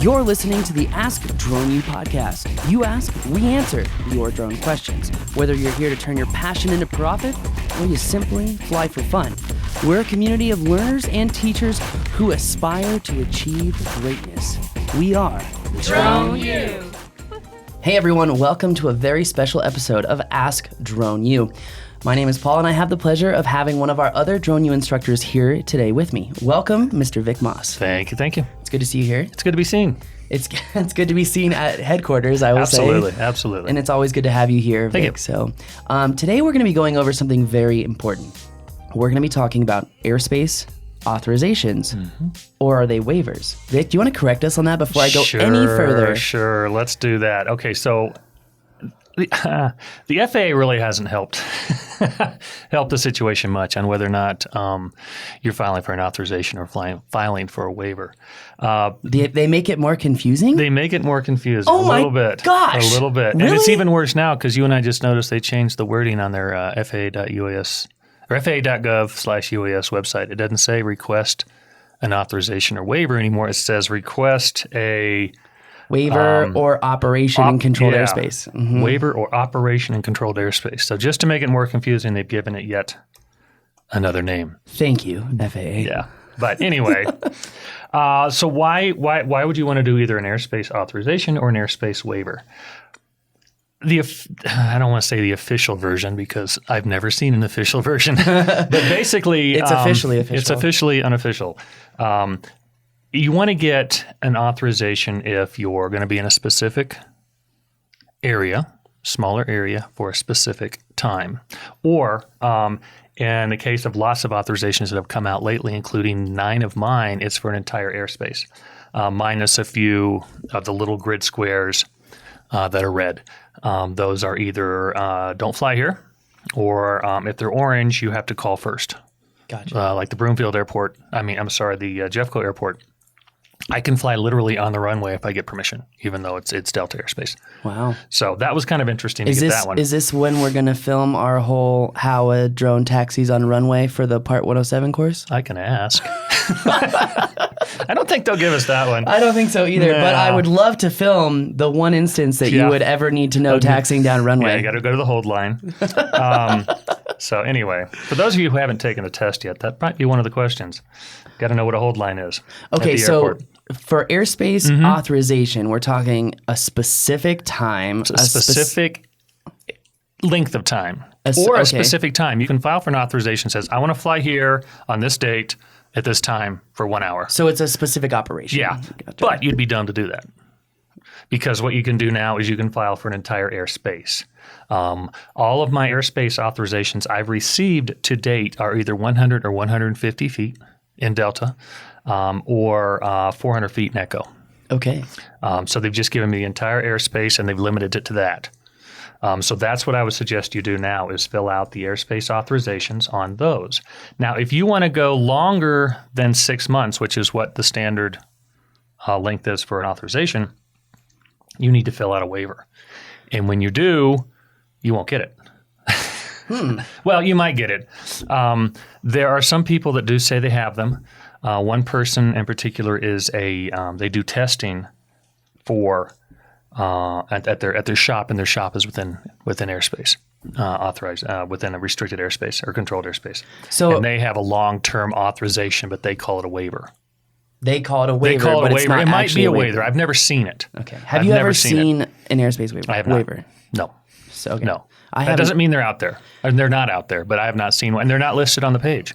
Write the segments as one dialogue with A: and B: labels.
A: You're listening to the Ask Drone U podcast. You ask, we answer your drone questions. Whether you're here to turn your passion into profit or you simply fly for fun, we're a community of learners and teachers who aspire to achieve greatness. We are
B: Drone U.
A: Hey everyone, welcome to a very special episode of Ask Drone U. My name is Paul and I have the pleasure of having one of our other Drone U instructors here today with me. Welcome, Mr. Vic Moss.
C: Thank you.
A: It's good to see you here.
C: It's good to be seen.
A: It's good to be seen at headquarters, I will say.
C: Absolutely.
A: And it's always good to have you here, Vic.
C: Thank you.
A: So today we're going to be going over something very important. We're going to be talking about airspace authorizations, or are they waivers? Vic, do you want to correct us on that before I go any further?
C: Sure, let's do that. Okay, so the FAA really hasn't helped the situation much on whether or not you're filing for an authorization or filing for a waiver.
A: They make it more confusing?
C: They make it more confusing a little bit.
A: Gosh.
C: A little bit.
A: Really?
C: And it's even worse now because you and I just noticed they changed the wording on their FAA.UAS or FAA.gov/UAS website. It doesn't say request an authorization or waiver anymore. It says request a
A: waiver or operation in controlled airspace. Mm-hmm.
C: Waiver or operation in controlled airspace. So just to make it more confusing, they've given it yet another name.
A: Thank you, FAA.
C: Yeah. But anyway, so why would you want to do either an airspace authorization or an airspace waiver? I don't want to say the official version because I've never seen an official version. But basically,
A: it's officially official.
C: It's officially unofficial. You want to get an authorization if you're going to be in a specific area, smaller area for a specific time. Or in the case of lots of authorizations that have come out lately, including 9 of mine, it's for an entire airspace, minus a few of the little grid squares that are red. Those are either don't fly here, or if they're orange, you have to call first.
A: Gotcha.
C: Like the the Jeffco Airport. I can fly literally on the runway if I get permission, even though it's Delta airspace.
A: Wow.
C: So that was kind of interesting to get that one.
A: Is this when we're going to film our whole how a drone taxis on runway for the Part 107 course?
C: I can ask. I don't think they'll give us that one.
A: I don't think so either, but I would love to film the one instance that you would ever need to know taxiing down runway.
C: Yeah, you got to go to the hold line. So anyway, for those of you who haven't taken the test yet, that might be one of the questions. Got to know what a hold line is.
A: Okay,
C: at the
A: so
C: airport.
A: For airspace authorization, we're talking a specific time.
C: A specific length of time. A specific time. You can file for an authorization that says, I want to fly here on this date at this time for 1 hour.
A: So it's a specific operation.
C: Yeah,
A: Gotcha.
C: But you'd be dumb to do that. Because what you can do now is you can file for an entire airspace. All of my airspace authorizations I've received to date are either 100 or 150 feet in Delta or 400 feet in Echo.
A: Okay.
C: So they've just given me the entire airspace and they've limited it to that. So that's what I would suggest you do now is fill out the airspace authorizations on those. Now, if you want to go longer than 6 months, which is what the standard length is for an authorization, you need to fill out a waiver. And when you do, you won't get it. Well, you might get it. There are some people that do say they have them. One person in particular is they do testing for at their shop, and their shop is within airspace, authorized within a restricted airspace or controlled airspace.
A: So,
C: and they have a long-term authorization, but they call it a waiver.
A: They call it a waiver.
C: They call it a waiver.
A: It's not
C: it might be a
A: waiver.
C: waiver. I've never seen it.
A: Okay. Have you ever seen an airspace waiver?
C: I have not.
A: Waiver?
C: No.
A: So, okay.
C: No. That doesn't mean they're out there. And they're not out there, but I have not seen one. And they're not listed on the page,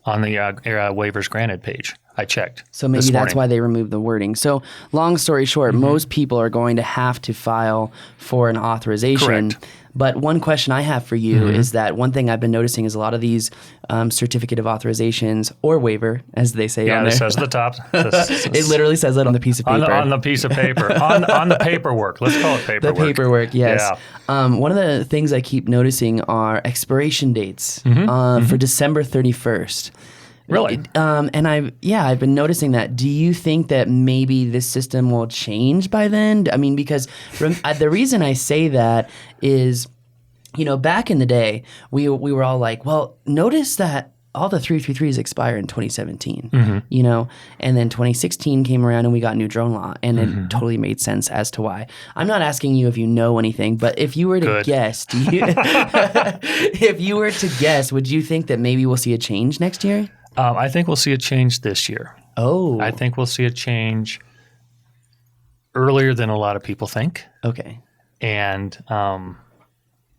C: on the waivers granted page. I checked.
A: So maybe that's why they removed the wording. So long story short, most people are going to have to file for an authorization.
C: Correct.
A: But one question I have for you is that one thing I've been noticing is a lot of these certificate of authorizations or waiver, as they say on there.
C: Yeah, it says at the top.
A: It literally says it on the piece of paper.
C: On the piece of paper. on the paperwork. Let's call it paperwork.
A: The paperwork, yes.
C: Yeah.
A: One of the things I keep noticing are expiration dates for December 31st.
C: Really?
A: And I've been noticing that. Do you think that maybe this system will change by then? I mean, because the reason I say that is, back in the day, we were all like, well, notice that all the 333s expire in 2017, you know, and then 2016 came around and we got new drone law, and it totally made sense as to why. I'm not asking you if you know anything, but if you were to guess, if you were to guess, would you think that maybe we'll see a change next year?
C: I think we'll see a change this year.
A: Oh.
C: I think we'll see a change earlier than a lot of people think.
A: Okay.
C: And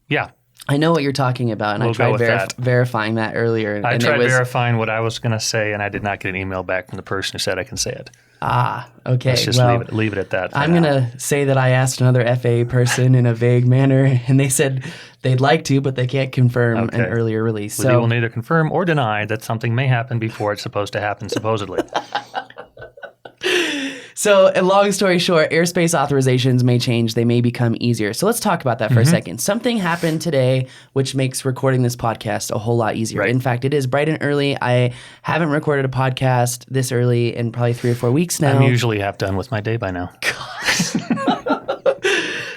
C: yeah.
A: I know what you're talking about, and I tried verifying that earlier.
C: I tried verifying what I was going to say, and I did not get an email back from the person who said I can say it.
A: Ah, okay.
C: Let's just leave it at that.
A: I'm going to say that I asked another FAA person in a vague manner, and they said they'd like to, but they can't confirm an earlier release.
C: So you will neither confirm or deny that something may happen before it's supposed to happen, supposedly.
A: So, long story short, airspace authorizations may change. They may become easier. So let's talk about that for a second. Something happened today which makes recording this podcast a whole lot easier. Right. In fact, it is bright and early. I haven't recorded a podcast this early in probably 3 or 4 weeks now.
C: I'm usually half done with my day by now.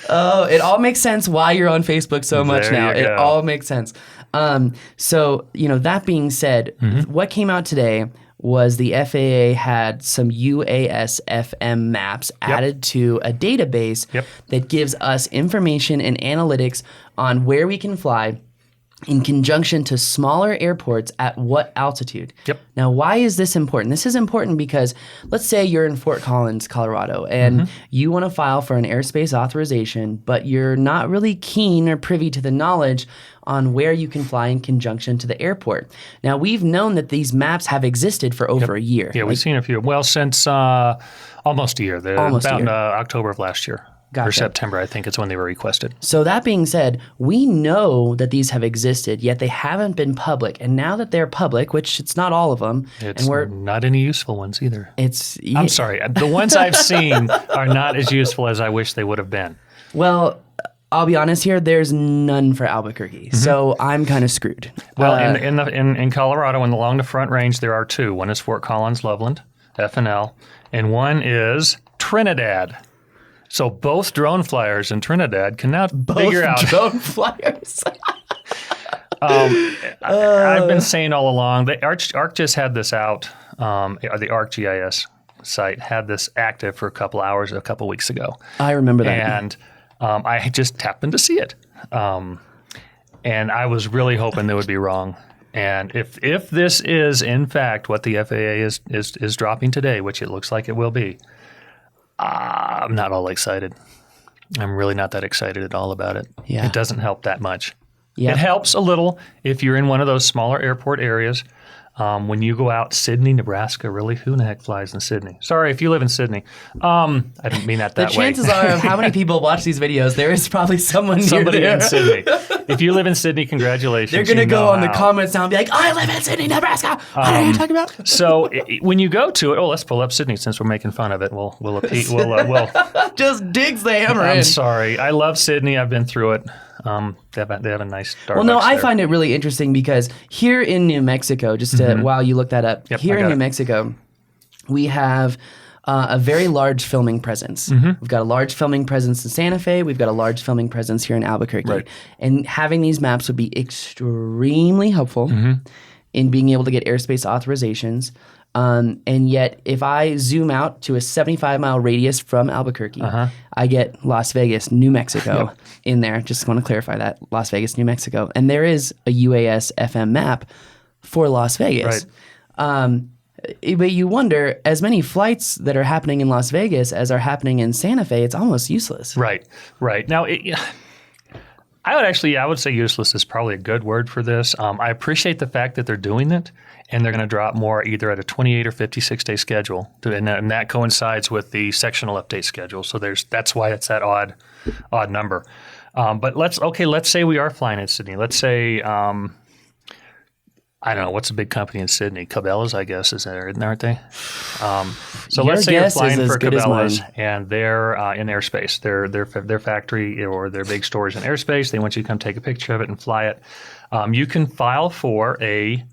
A: Oh, it all makes sense why you're on Facebook so much now. It all makes sense. So, you know, that being said, what came out today was the FAA had some UAS FM maps added to a database that gives us information and analytics on where we can fly in conjunction to smaller airports at what altitude. Now, why is this important? This is important because let's say you're in Fort Collins, Colorado, and you want to file for an airspace authorization, but you're not really keen or privy to the knowledge on where you can fly in conjunction to the airport. Now, we've known that these maps have existed for over a year.
C: Yeah, we've seen a few. Well, since almost a year. About October of last year. Or September, I think it's when they were requested.
A: So that being said, we know that these have existed, yet they haven't been public. And now that they're public, which it's not all of them.
C: It's not any useful ones either. I'm sorry. The ones I've seen are not as useful as I wish they would have been.
A: Well, I'll be honest here, there's none for Albuquerque. So I'm kind of screwed.
C: Well, in Colorado, along the Front Range, there are 2. One is Fort Collins, Loveland, FNL, and one is Trinidad. So both drone flyers in Trinidad can now figure out.
A: Drone flyers.
C: I've been saying all along, the ARC just had this out, or the ArcGIS site had this active for a couple hours a couple weeks ago.
A: I remember that.
C: And I just happened to see it. And I was really hoping they would be wrong. And if this is, in fact, what the FAA is dropping today, which it looks like it will be, I'm not all excited. I'm really not that excited at all about it.
A: Yeah.
C: It doesn't help that much.
A: Yeah.
C: It helps a little if you're in one of those smaller airport areas. When you go out, Sydney, Nebraska, really, who in the heck flies in Sydney? Sorry, if you live in Sydney. I didn't mean that way.
A: The chances are of how many people watch these videos, there is probably somebody
C: in Sydney. If you live in Sydney, congratulations.
A: They're going to go on the comments now and be like, I live in Sydney, Nebraska. What are you talking about?
C: So when you go to it, let's pull up Sydney since we're making fun of it. We'll
A: just digs the hammer in.
C: I'm sorry. I love Sydney. I've been through it. They have a nice Starbucks.
A: Well, no, I find it really interesting because here in New Mexico, just to, while you look that up, here in New Mexico, we have a very large filming presence. We've got a large filming presence in Santa Fe. We've got a large filming presence here in Albuquerque. Right. And having these maps would be extremely helpful in being able to get airspace authorizations. And yet, if I zoom out to a 75-mile radius from Albuquerque, I get Las Vegas, New Mexico in there. Just want to clarify that. Las Vegas, New Mexico. And there is a UAS FM map for Las Vegas. Right. But you wonder, as many flights that are happening in Las Vegas as are happening in Santa Fe, it's almost useless.
C: Right. Now, I would say useless is probably a good word for this. I appreciate the fact that they're doing it. And they're going to drop more either at a 28 or 56-day schedule. And that coincides with the sectional update schedule. So that's why it's that odd number. But let's say we are flying in Sydney. Let's say, I don't know, what's a big company in Sydney? Cabela's, I guess, aren't they? So let's say you're flying for Cabela's and they're in airspace. Their factory or their big store is in airspace. They want you to come take a picture of it and fly it. You can file for a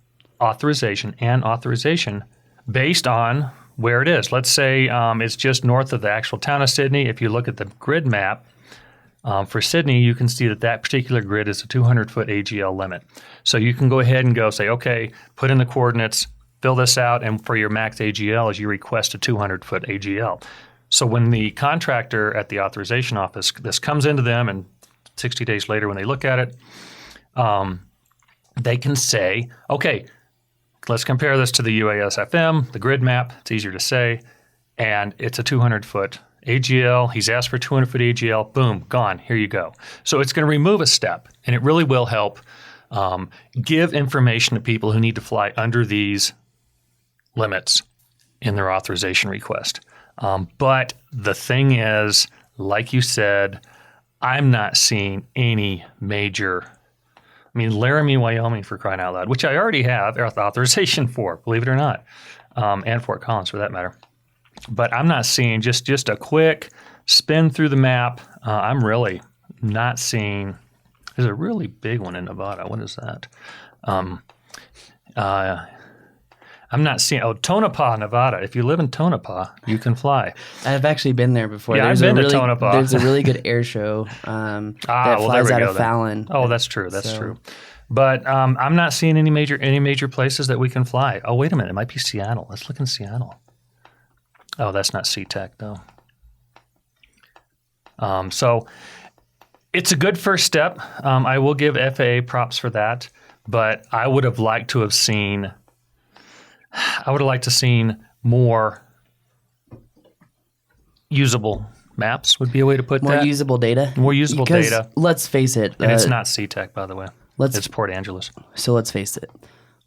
C: authorization based on where it is. Let's say it's just north of the actual town of Sydney. If you look at the grid map, For Sydney, you can see that particular grid is a 200-foot AGL limit. So you can go ahead and go say, okay, put in the coordinates, fill this out, and for your max AGL is you request a 200-foot AGL. So when the contractor at the authorization office, this comes into them, and 60 days later when they look at it, they can say, okay, let's compare this to the UAS FM, the grid map. It's easier to say. And it's a 200-foot AGL. He's asked for 200-foot AGL. Boom, gone. Here you go. So it's going to remove a step, and it really will help give information to people who need to fly under these limits in their authorization request. But the thing is, like you said, I'm not seeing any major. I mean, Laramie, Wyoming, for crying out loud, which I already have authorization for, believe it or not, and Fort Collins for that matter. But I'm not seeing just a quick spin through the map. I'm really not seeing. There's a really big one in Nevada. What is that? I'm not seeing. Oh, Tonopah, Nevada. If you live in Tonopah, you can fly.
A: I've actually been there before.
C: Yeah, I've been to Tonopah.
A: There's a really good air show that flies out of Fallon.
C: Oh, that's true. That's true. But I'm not seeing any major places that we can fly. Oh, wait a minute. It might be Seattle. Let's look in Seattle. Oh, that's not SeaTac, though. So it's a good first step. I will give FAA props for that, but I would have liked to have seen more usable maps would be a way to put that.
A: More usable data?
C: More usable data.
A: Let's face it.
C: And it's not SeaTac, by the way. It's Port Angeles.
A: So let's face it.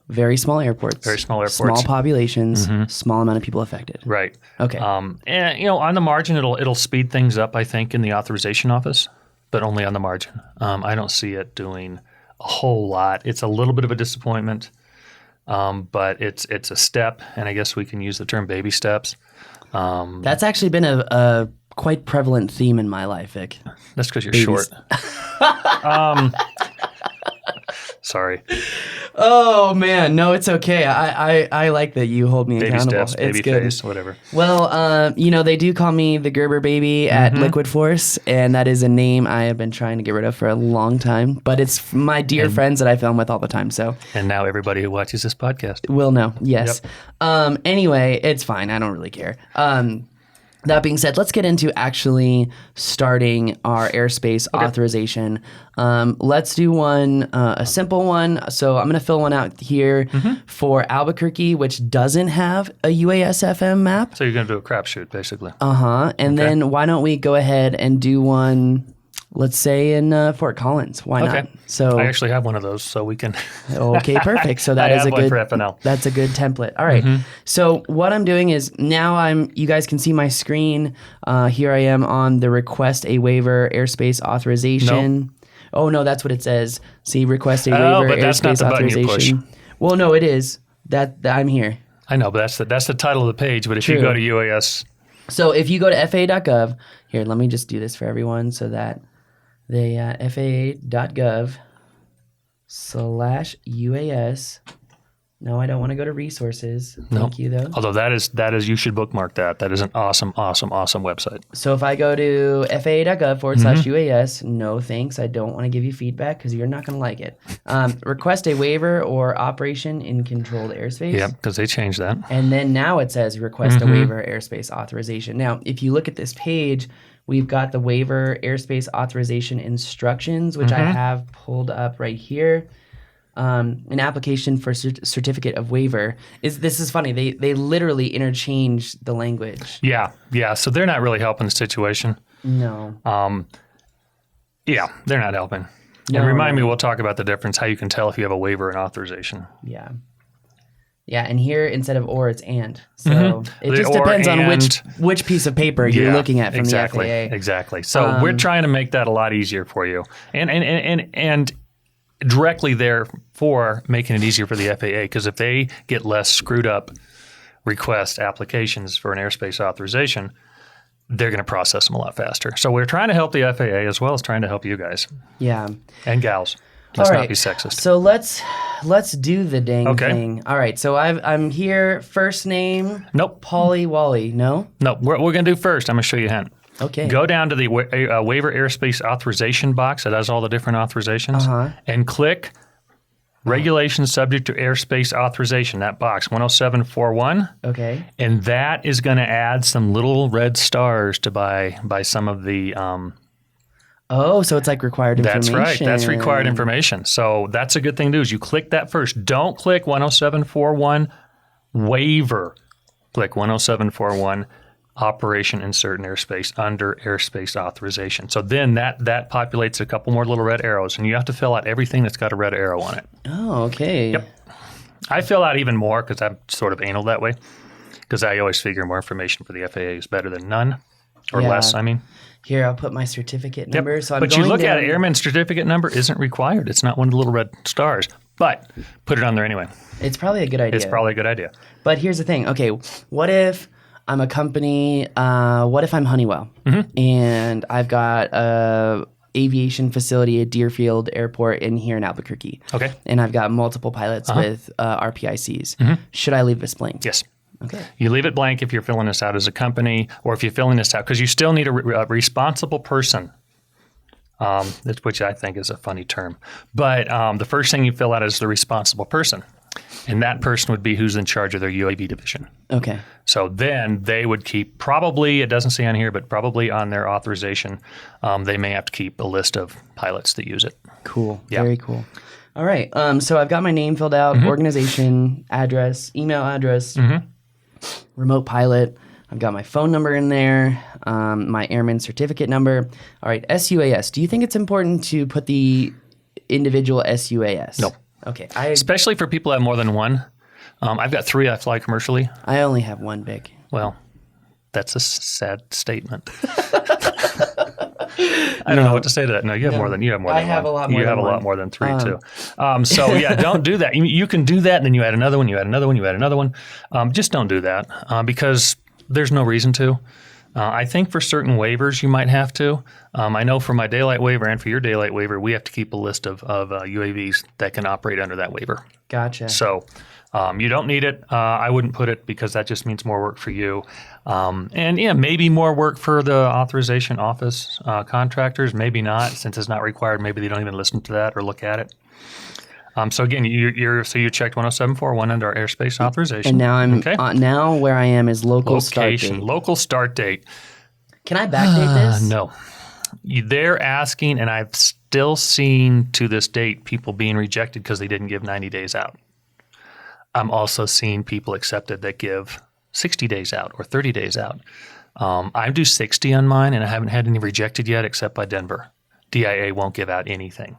A: Very small airports. Small populations, small amount of people affected.
C: Right.
A: Okay.
C: And on the margin, it'll speed things up, I think, in the authorization office, but only on the margin. I don't see it doing a whole lot. It's a little bit of a disappointment, but it's a step, and I guess we can use the term baby steps.
A: That's actually been a quite prevalent theme in my life, Vic.
C: That's because you're short. Sorry.
A: Oh man, no, it's okay. I like that you hold me accountable.
C: Baby steps, baby
A: good.
C: face, whatever.
A: Well, they do call me the Gerber baby at Liquid Force, and that is a name I have been trying to get rid of for a long time. But it's my dear friends that I film with all the time. So. And
C: now everybody who watches this podcast
A: will know. Yes. Yep. Anyway, it's fine. I don't really care. That being said, let's get into actually starting our airspace authorization. Let's do a simple one. So I'm going to fill one out here for Albuquerque, which doesn't have a UAS FM map.
C: So you're going to do a crapshoot, basically.
A: And then why don't we go ahead and do one, let's say in Fort Collins. Why not? So
C: I actually have one of those, so we can.
A: Okay, perfect. So that is a good. For FNL. That's a good template. All right. So what I'm doing is now you guys can see my screen. Here I am on the request a waiver airspace authorization.
C: Nope.
A: Oh no, that's what it says. See, request a waiver
C: but that's
A: airspace
C: not the button
A: authorization.
C: you push.
A: Well, no, it is. That I'm here.
C: I know, but that's the title of the page. But if you go to UAS.
A: So if you go to FAA.gov, here, let me just do this for everyone so that they FAA.gov/UAS. No, I don't want to go to resources. Thank you, though.
C: Although that is, you should bookmark that. That is an awesome website.
A: So if I go to FAA.gov/UAS, no thanks. I don't want to give you feedback because you're not going to like it. Request a waiver or operation in controlled airspace.
C: Yeah, because they changed that.
A: And then now it says request a waiver airspace authorization. Now, if you look at this page, we've got the waiver airspace authorization instructions, which I have pulled up right here. An application for certificate of waiver. This is funny. They literally interchange the language.
C: Yeah. So they're not really helping the situation.
A: No.
C: Yeah, they're not helping. No, and remind me, we'll talk about the difference, how you can tell if you have a waiver and authorization.
A: Yeah. Yeah, and here instead of or, it's and. So it just depends on which piece of paper you're looking at from the FAA.
C: Exactly. So we're trying to make that a lot easier for you, and directly therefore making it easier for the FAA, because if they get less screwed up request applications for an airspace authorization, they're going to process them a lot faster. So we're trying to help the FAA as well as trying to help you guys.
A: Yeah.
C: And gals. Let's not be sexist.
A: So let's do the dang thing. All right. So I'm here. First name.
C: Nope.
A: Polly Wally. No.
C: No. We're going to do first. I'm going to show you a hint.
A: Okay.
C: Go down to the waiver airspace authorization box that has all the different authorizations and click regulations subject to airspace authorization, that box, 10741.
A: Okay.
C: And that is going to add some little red stars to by some of the...
A: so it's like required information.
C: That's right. That's required information. So that's a good thing to do is you click that first. Don't click 10741 waiver. Click 10741 operation in certain airspace under airspace authorization. So then that populates a couple more little red arrows, and you have to fill out everything that's got a red arrow on it.
A: Oh, okay.
C: Yep. I fill out even more because I'm sort of anal that way, because I always figure more information for the FAA is better than none or less, I mean.
A: Here, I'll put my certificate number.
C: Yep.
A: So I'm
C: but
A: going
C: you look
A: down.
C: at it, airman certificate number isn't required. It's not one of the little red stars, but put it on there anyway.
A: It's probably a good idea.
C: It's probably a good idea.
A: But here's the thing. Okay, what if I'm a company, what if I'm Honeywell and I've got a aviation facility at Deerfield Airport in here in Albuquerque.
C: Okay.
A: And I've got multiple pilots with RPICs. Should I leave this blank?
C: Yes.
A: Okay.
C: You leave it blank if you're filling this out as a company, or if you're filling this out, because you still need a responsible person, which I think is a funny term. But the first thing you fill out is the responsible person. And that person would be who's in charge of their UAV division.
A: Okay.
C: So then they would keep, probably, it doesn't say on here, but probably on their authorization, they may have to keep a list of pilots that use it.
A: Cool.
C: Yeah.
A: Very cool. All right. So I've got my name filled out, organization, address, email address, remote pilot. I've got my phone number in there, my airman certificate number. All right. SUAS. Do you think it's important to put the individual SUAS?
C: No.
A: Okay.
C: Especially for people that have more than one. I've got 3 I fly commercially.
A: I only have one big.
C: Well, that's a sad statement. I don't know what to say to that. No, you have more than one.
A: I have a lot more
C: You
A: than
C: have a
A: one.
C: lot more than 3 too. So yeah, don't do that. You can do that, and then you add another one. You add another one. You add another one. Just don't do that because there's no reason to. I think for certain waivers you might have to. I know for my daylight waiver and for your daylight waiver, we have to keep a list of UAVs that can operate under that waiver.
A: Gotcha.
C: So you don't need it. I wouldn't put it because that just means more work for you. And yeah, maybe more work for the authorization office contractors. Maybe not, since it's not required. Maybe they don't even listen to that or look at it. So again, you checked 10741 under our airspace authorization.
A: And now I'm now where I am is local start date.
C: Local start date.
A: Can I backdate this?
C: No. They're asking, and I've still seen to this date people being rejected because they didn't give 90 days out. I'm also seeing people accepted that give 60 days out or 30 days out. I do 60 on mine, and I haven't had any rejected yet except by Denver. DIA won't give out anything.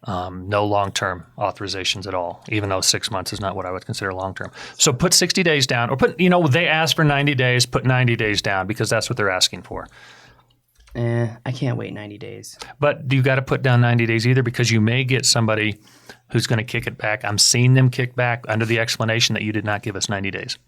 C: No long-term authorizations at all, even though 6 months is not what I would consider long-term. So put 60 days down, or they ask for 90 days, put 90 days down because that's what they're asking for.
A: I can't wait 90 days.
C: But you got to put down 90 days either because you may get somebody who's going to kick it back. I'm seeing them kick back under the explanation that you did not give us 90 days.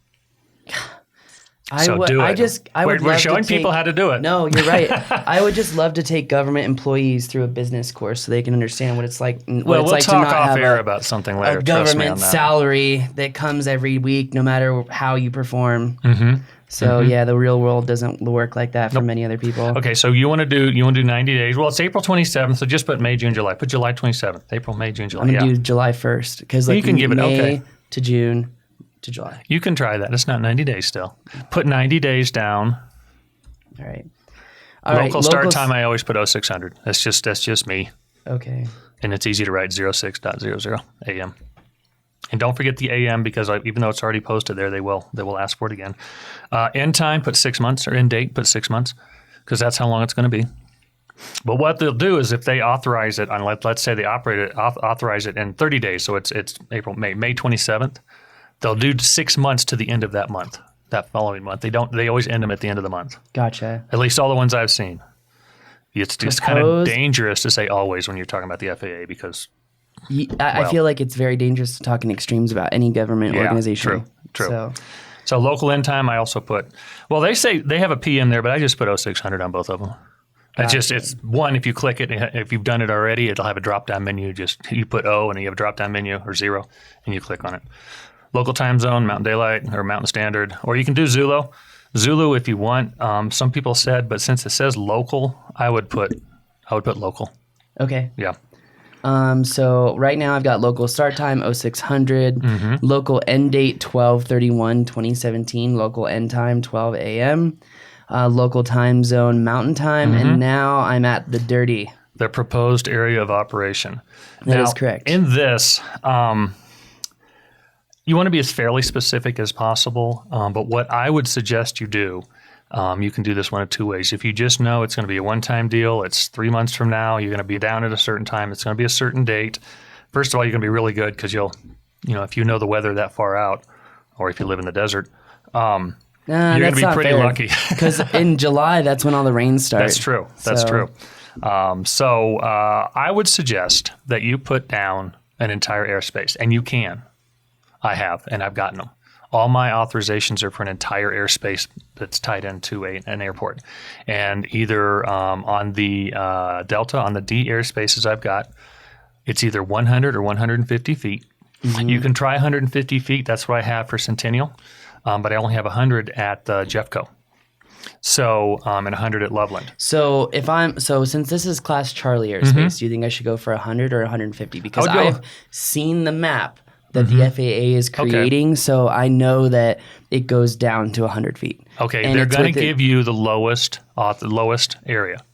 C: So do it. We're showing people how to do it.
A: No, you're right. I would just love to take government employees through a business course so they can understand what it's like.
C: We'll talk off air about something later.
A: A government salary that comes every week, no matter how you perform. So yeah, the real world doesn't work like that for many other people.
C: Okay, so you want to do 90 days. Well, it's April 27th, so just put May, June, July. Put July 27th. April, May, June, July.
A: I'm gonna do July 1st because
C: you can give it
A: May to June to July.
C: You can try that. It's not 90 days still. Put 90 days down.
A: All right.
C: Local start time, I always put 0600. That's just me.
A: Okay.
C: And it's easy to write 06.00 a.m. And don't forget the AM because even though it's already posted there, they will ask for it again. End time, put 6 months, or end date, put 6 months because that's how long it's going to be. But what they'll do is if they authorize it on, let's say they authorize it in 30 days, so it's April, May 27th, they'll do 6 months to the end of that month, that following month. They always end them at the end of the month.
A: Gotcha.
C: At least all the ones I've seen. It's just kind of dangerous to say always when you're talking about the FAA because...
A: I feel like it's very dangerous to talk in extremes about any government organization.
C: True. So local end time, I also put, well, they say they have a PM there, but I just put 0600 on both of them. It's one, if you click it, if you've done it already, it'll have a drop-down menu. You put O and you have a drop-down menu or 0 and you click on it. Local time zone, Mountain Daylight or Mountain Standard, or you can do Zulu. Zulu if you want. Some people said, but since it says local, I would put local.
A: Okay.
C: Yeah.
A: So right now I've got local start time 0600, local end date 12/31/2017, local end time 12 a.m., local time zone mountain time, and now I'm at the dirty.
C: The proposed area of operation.
A: That is correct.
C: In this, you want to be as fairly specific as possible, but what I would suggest you do, you can do this one of two ways. If you just know it's going to be a one-time deal, it's 3 months from now, you're going to be down at a certain time, it's going to be a certain date. First of all, you're going to be really good because if you know the weather that far out, or if you live in the desert, you're going to be pretty lucky.
A: Because in July, that's when all the rain starts.
C: That's true. That's true. So I would suggest that you put down an entire airspace, and you can. I have, and I've gotten them. All my authorizations are for an entire airspace that's tied into an airport. And either on the Delta, on the D airspaces I've got, it's either 100 or 150 feet. You can try 150 feet. That's what I have for Centennial. But I only have 100 at Jeffco. So, and 100 at Loveland.
A: So since this is Class Charlie airspace, do you think I should go for 100 or 150? Because I've seen the map that the FAA is creating, so I know that it goes down to 100 feet.
C: Okay, and they're going to give you the lowest area.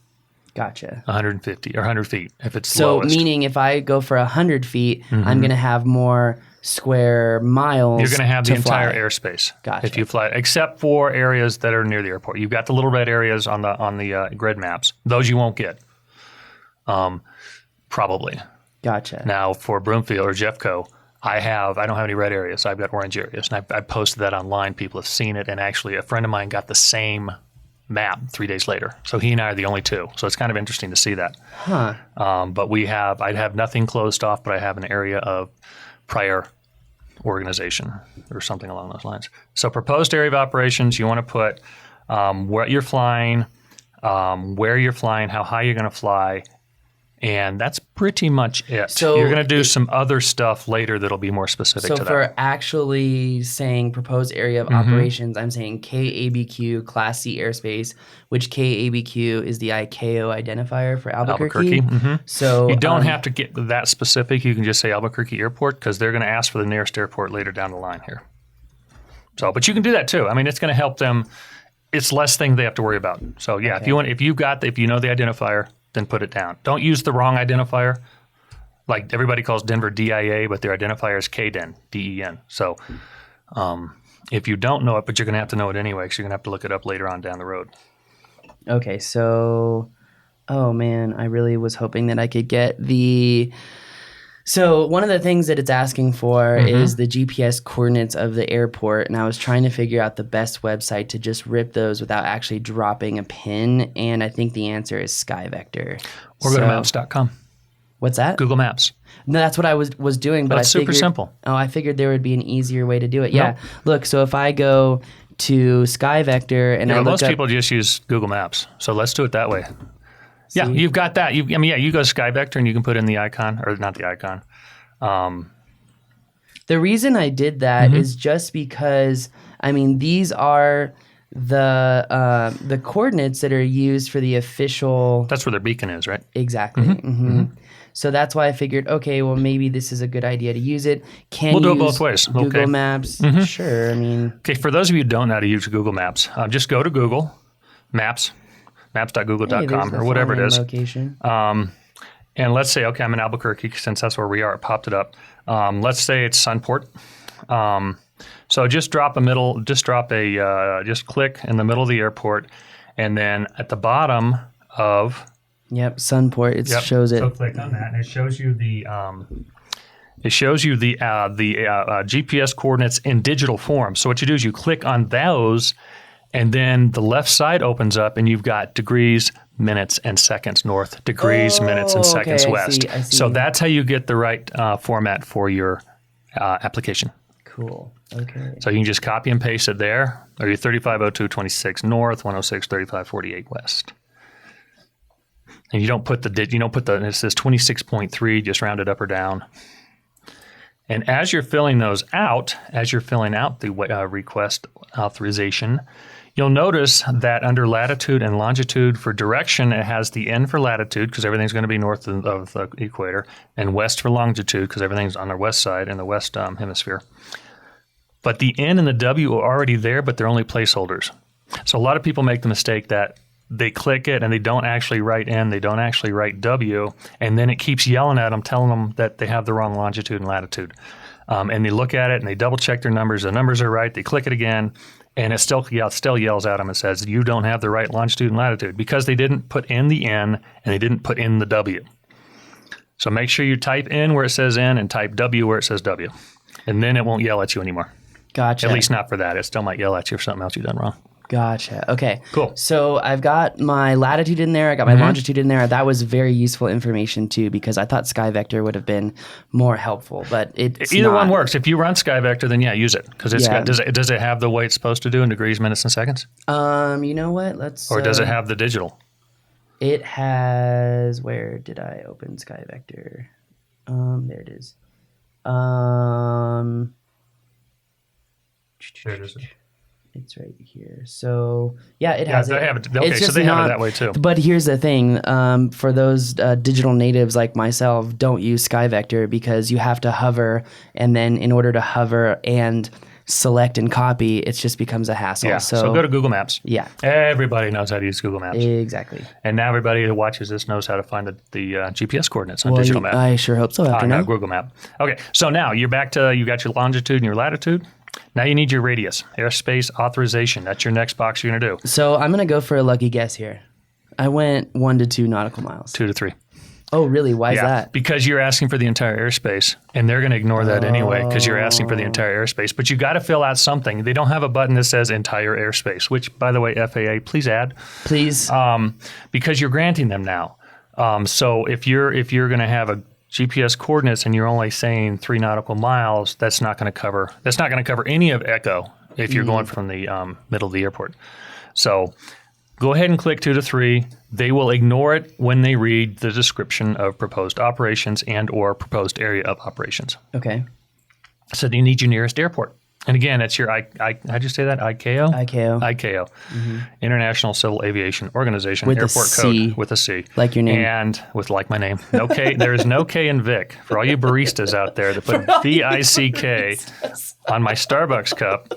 A: Gotcha.
C: 150 or 100 feet if it's
A: lowest. So meaning if I go for 100 feet, I'm going to have more square miles.
C: You're going to have the entire airspace.
A: Gotcha.
C: If you fly, except for areas that are near the airport. You've got the little red areas on the grid maps. Those you won't get. Probably.
A: Gotcha.
C: Now for Broomfield or Jeffco, I don't have any red areas. I've got orange areas, and I posted that online. People have seen it, and actually, a friend of mine got the same map 3 days later. So he and I are the only two. So it's kind of interesting to see that.
A: Huh.
C: But I'd have nothing closed off, but I have an area of prior organization or something along those lines. So proposed area of operations, you want to put what you're flying, where you're flying, how high you're going to fly. And that's pretty much it. So you're going to do some other stuff later that'll be more specific to that.
A: So for actually saying proposed area of operations, I'm saying KABQ, Class C airspace, which KABQ is the ICAO identifier for Albuquerque. So
C: you don't have to get that specific. You can just say Albuquerque Airport because they're going to ask for the nearest airport later down the line here. So, but you can do that too. I mean, it's going to help them. It's less thing they have to worry about. So yeah, if you know the identifier, then put it down. Don't use the wrong identifier. Like everybody calls Denver DIA, but their identifier is KDEN, DEN. So if you don't know it, but you're going to have to know it anyway, because you're going to have to look it up later on down the road.
A: Okay, so, oh man, I really was hoping that I could get the... So one of the things that it's asking for is the GPS coordinates of the airport, and I was trying to figure out the best website to just rip those without actually dropping a pin, and I think the answer is SkyVector.
C: Or go to maps.com.
A: What's that?
C: Google Maps.
A: No, that's what I was doing, but
C: it's super simple.
A: Oh, I figured there would be an easier way to do it. Yeah, look, so if I go to SkyVector and I look
C: most people just use Google Maps, so let's do it that way. See? Yeah, you've got that. You go to SkyVector and you can put in the icon, or not the icon.
A: The reason I did that is just because, I mean, these are the coordinates that are used for the official...
C: That's where their beacon is, right?
A: Exactly. So that's why I figured, okay, well, maybe this is a good idea to use it.
C: We'll do it both ways.
A: Google Maps? Sure, I mean...
C: Okay, for those of you who don't know how to use Google Maps, just go to Google Maps, maps.google.com or whatever it is.
A: Location.
C: And let's say, okay, I'm in Albuquerque, since that's where we are. It popped it up. Let's say it's Sunport. So just click in the middle of the airport, and then at the bottom of...
A: Yep, Sunport. It shows it.
C: So click on that, and it shows you the GPS coordinates in digital form. So what you do is you click on those, and then the left side opens up, and you've got degrees, minutes, and seconds north, degrees, minutes, and seconds west.
A: I see.
C: So that's how you get the right format for your application.
A: Cool. Okay.
C: So you can just copy and paste it there, or your 3502.26 north, 106.35.48 west. And you don't put it says 26.3, just round it up or down. And as you're filling those out, the request authorization, You'll notice that under latitude and longitude for direction, it has the N for latitude because everything's going to be north of the equator, and west for longitude because everything's on the west side in the west hemisphere. But the N and the W are already there, but they're only placeholders. So a lot of people make the mistake that they click it and they don't actually write N, they don't actually write W, and then it keeps yelling at them, telling them that they have the wrong longitude and latitude. And they look at it and they double check their numbers. The numbers are right. They click it again, and it still yells at them and says, you don't have the right longitude and latitude because they didn't put in the N and they didn't put in the W. So make sure you type N where it says N and type W where it says W. And then it won't yell at you anymore.
A: Gotcha.
C: At least not for that. It still might yell at you for something else you've done wrong.
A: Gotcha. Okay.
C: Cool.
A: So I've got my latitude in there. I got my longitude in there. That was very useful information too, because I thought SkyVector would have been more helpful, but it's
C: either
A: not.
C: one works. If you run SkyVector, then yeah, use it because it's got. Does it have the way it's supposed to do in degrees, minutes, and seconds?
A: You know what? Let's.
C: Or does it have the digital?
A: It has. Where did I open SkyVector? There it is.
C: There it is.
A: It's right here. So yeah, it has.
C: They have it. Okay, so they have it that way too.
A: But here's the thing: for those digital natives like myself, don't use SkyVector because you have to hover, and then in order to hover and select and copy, it just becomes a hassle.
C: Yeah. So go to Google Maps.
A: Yeah.
C: Everybody knows how to use Google Maps.
A: Exactly.
C: And now everybody who watches this knows how to find the GPS coordinates on digital map.
A: I sure hope so. After now,
C: Google Map. Okay. So now you're back to you got your longitude and your latitude. Now you need your radius, airspace authorization. That's your next box you're going to do.
A: So I'm going to go for a lucky guess here. I went 1 to 2 nautical miles.
C: 2 to 3.
A: Oh, really? Why is that?
C: Because you're asking for the entire airspace, and they're going to ignore that anyway because you're asking for the entire airspace. But you got to fill out something. They don't have a button that says entire airspace, which, by the way, FAA, please add.
A: Please.
C: Because you're granting them now. So if you're going to have a GPS coordinates and you're only saying 3 nautical miles, that's not going to cover any of Echo if you're going from the middle of the airport. So go ahead and click 2 to 3. They will ignore it when they read the description of proposed operations and or proposed area of operations.
A: Okay.
C: So you need your nearest airport. And again, it's your, how'd you say that? ICAO?
A: ICAO.
C: International Civil Aviation Organization.
A: With
C: airport
A: a C.
C: code with a C.
A: Like your name.
C: And with like my name. No K. There is no K in Vic. For all you baristas out there that put V-I-C-K on my Starbucks cup,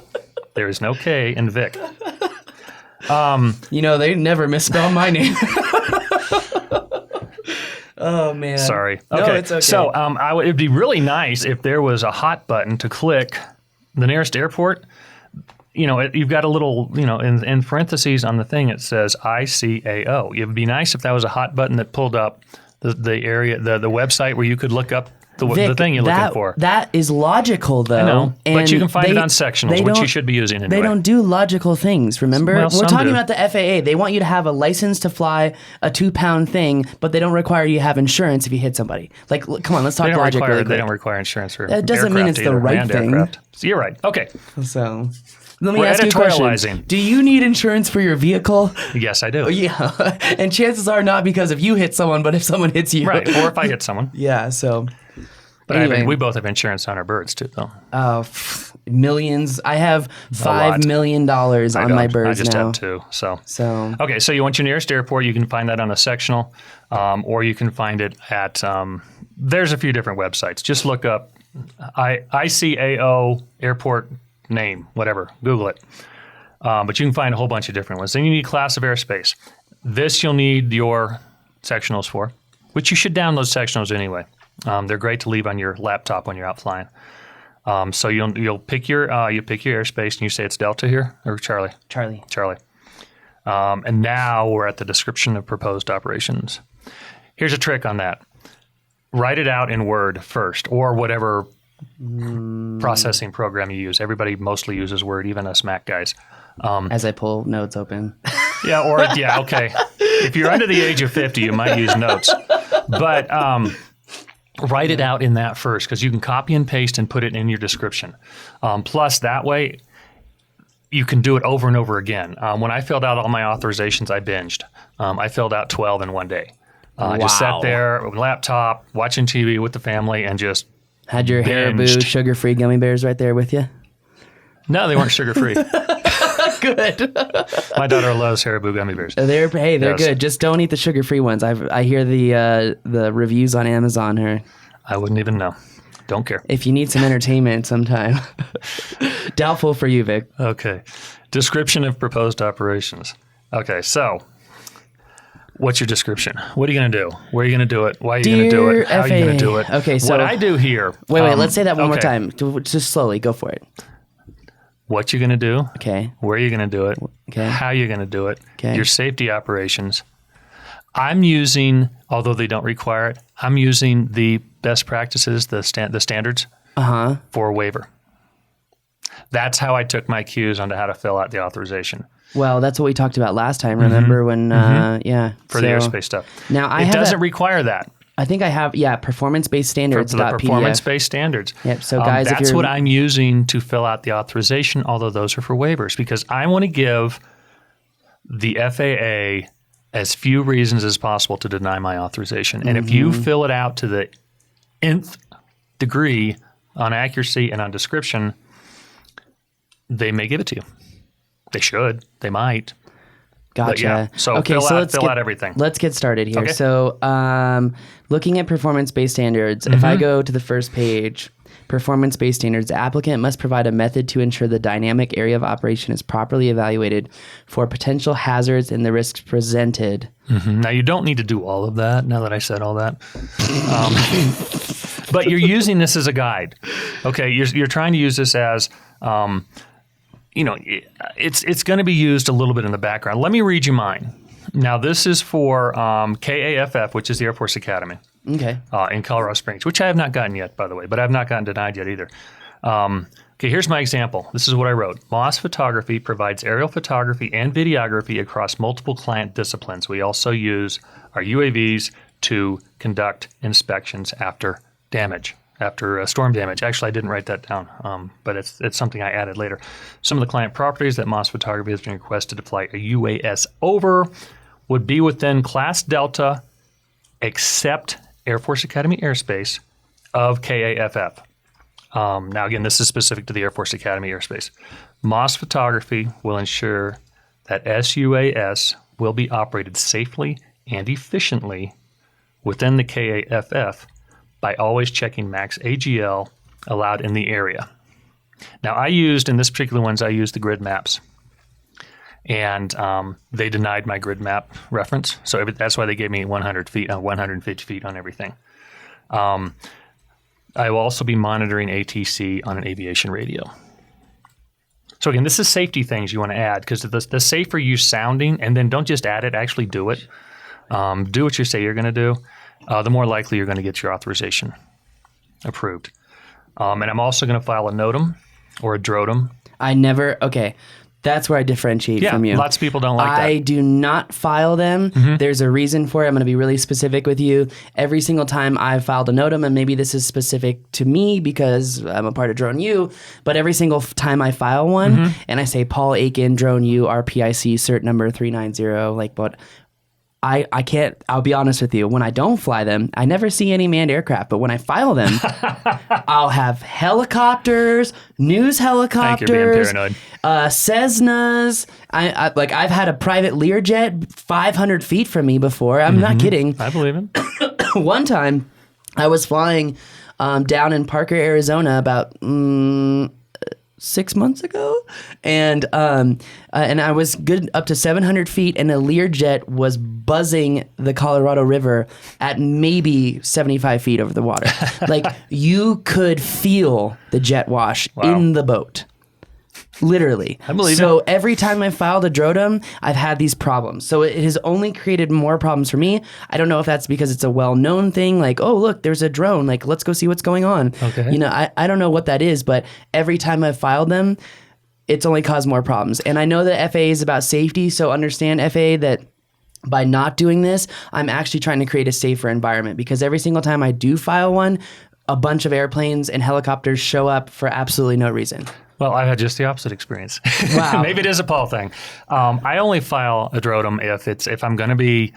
C: there is no K in Vic.
A: They never misspell my name. Oh, man.
C: Sorry.
A: No,
C: Okay.
A: it's okay.
C: So it'd be really nice if there was a hot button to click the nearest airport. You've got a little, in parentheses on the thing, it says ICAO. It would be nice if that was a hot button that pulled up the area, the website where you could look up the thing you're looking for.
A: That is logical, though.
C: I know,
A: and
C: but you can find it on sectionals, which you should be using anyway.
A: They don't do logical things, remember?
C: Well,
A: We're talking
C: do.
A: about the FAA. They want you to have a license to fly a 2-pound thing, but they don't require you to have insurance if you hit somebody. Like, come on, let's talk logic really quick.
C: They don't require insurance for
A: That doesn't mean it's the right thing.
C: Aircraft. So you're right. Okay.
A: So let me
C: We're
A: ask you a question.
C: editorializing.
A: Do you need insurance for your vehicle?
C: Yes, I do.
A: Yeah. And chances are not because if you hit someone, but if someone hits you.
C: Right. Or if I hit someone.
A: Yeah, so...
C: But
A: anyway.
C: we both have insurance on our birds too, though.
A: Millions. I have $5 million on my birds now.
C: I just have 2. So okay. So you want your nearest airport? You can find that on a sectional, or you can find it at. There's a few different websites. Just look up ICAO airport name, whatever. Google it. But you can find a whole bunch of different ones. Then you need class of airspace. This you'll need your sectionals for, which you should download sectionals anyway. They're great to leave on your laptop when you're out flying. So you'll pick your airspace and you say it's Delta here or Charlie.
A: Charlie.
C: And now we're at the description of proposed operations. Here's a trick on that. Write it out in Word first or whatever processing program you use. Everybody mostly uses Word, even us Mac guys.
A: As I pull notes open.
C: Okay. If you're under the age of 50, you might use Notes. But write it out in that first because you can copy and paste and put it in your description. Plus, that way, you can do it over and over again. When I filled out all my authorizations, I binged. I filled out 12 in one day. I just sat there with a laptop, watching TV with the family, and just
A: had your
C: binged.
A: Haribo sugar-free gummy bears right there with you?
C: No, they weren't sugar-free.
A: Good.
C: My daughter loves Haribo gummy bears.
A: They're
C: Yes.
A: good. Just don't eat the sugar-free ones. I hear the reviews on Amazon are.
C: I wouldn't even know. Don't care.
A: If you need some entertainment sometime. Doubtful for you, Vic.
C: Okay. Description of proposed operations. Okay, so what's your description? What are you going to do? Where are you going to do it? Why are you going to do it? How are you going to do it?
A: Okay, so
C: what I do here.
A: Wait. Let's say that one more
C: okay.
A: time. Just slowly. Go for it.
C: What you're going to do.
A: Okay.
C: Where you're going to do it.
A: Okay.
C: How you're going to do it.
A: Okay.
C: Your safety operations. I'm using, although they don't require it, I'm using the best practices, the standards for a waiver. That's how I took my cues on how to fill out the authorization.
A: Well, that's what we talked about last time. Remember when, yeah.
C: For the airspace stuff.
A: Now
C: it doesn't require that.
A: I think I have, performance-based standards.
C: For the performance-based standards.
A: Yep. So guys,
C: that's what I'm using to fill out the authorization, although those are for waivers, because I want to give the FAA as few reasons as possible to deny my authorization. And if you fill it out to the nth degree on accuracy and on description, they may give it to you. They should. They might.
A: Gotcha.
C: But yeah, so
A: okay,
C: fill out everything.
A: Let's get started here.
C: Okay.
A: So looking at performance-based standards, if I go to the first page, performance-based standards, the applicant must provide a method to ensure the dynamic area of operation is properly evaluated for potential hazards and the risks presented.
C: Now, you don't need to do all of that, now that I said all that. But you're using this as a guide. Okay, you're trying to use this as... it's going to be used a little bit in the background. Let me read you mine. Now, this is for KAFF, which is the Air Force Academy
A: Okay.
C: in Colorado Springs, which I have not gotten yet, by the way, but I have not gotten denied yet either. Okay, here's my example. This is what I wrote. Moss Photography provides aerial photography and videography across multiple client disciplines. We also use our UAVs to conduct inspections after damage. After storm damage. Actually, I didn't write that down, but it's something I added later. Some of the client properties that Moss Photography has been requested to fly a UAS over would be within Class Delta, except Air Force Academy Airspace of KAFF. Now, again, this is specific to the Air Force Academy Airspace. Moss Photography will ensure that SUAS will be operated safely and efficiently within the KAFF by always checking max AGL allowed in the area. Now, in this particular ones, I used the grid maps. And they denied my grid map reference. So that's why they gave me 100 feet, 150 feet on everything. I will also be monitoring ATC on an aviation radio. So again, this is safety things you want to add, because the safer you sounding, and then don't just add it, actually do it. Do what you say you're going to do. The more likely you're going to get your authorization approved. And I'm also going to file a NOTAM or a DROTAM.
A: Okay. That's where I differentiate from you.
C: Lots of people don't like that.
A: I do not file them. There's a reason for it. I'm going to be really specific with you. Every single time I've filed a NOTAM, and maybe this is specific to me because I'm a part of Drone U, but every single time I file one and I say Paul Aiken, Drone U, RPIC, cert number 390, like what... I can't, I'll be honest with you, when I don't fly them, I never see any manned aircraft, but when I file them, I'll have helicopters, news helicopters,
C: You're being paranoid.
A: Cessnas. I've had a private Learjet 500 feet from me before. I'm not kidding.
C: I believe it.
A: One time, I was flying down in Parker, Arizona about 6 months ago, and I was good up to 700 feet, and a Learjet was buzzing the Colorado River at maybe 75 feet over the water. Like, you could feel the jet wash in the boat. Literally.
C: I believe
A: so
C: it.
A: every time I filed a DROTAM, I've had these problems. So it has only created more problems for me. I don't know if that's because it's a well-known thing, like, oh, look, there's a drone. Like, let's go see what's going on.
C: Okay.
A: I don't know what that is, but every time I've filed them, it's only caused more problems. And I know that FAA is about safety, so understand, FAA, that by not doing this, I'm actually trying to create a safer environment, because every single time I do file one, a bunch of airplanes and helicopters show up for absolutely no reason.
C: Well, I've had just the opposite experience.
A: Wow.
C: Maybe it is a Paul thing. I only file a DROTAM if I'm going to be,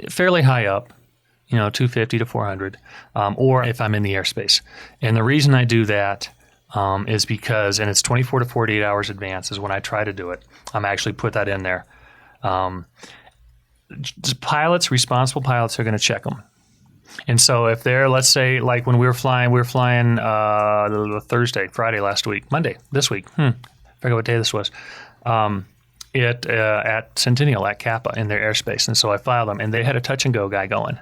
C: fairly high up, 250 to 400, or if I'm in the airspace. And the reason I do that is because, and it's 24 to 48 hours advance is when I try to do it. I'm actually put that in there. Responsible pilots are going to check them. And so if they're, let's say, like when we were flying Friday last week, Monday this week. I forget what day this was. At Centennial at Kappa in their airspace. And so I filed them, and they had a touch and go guy going.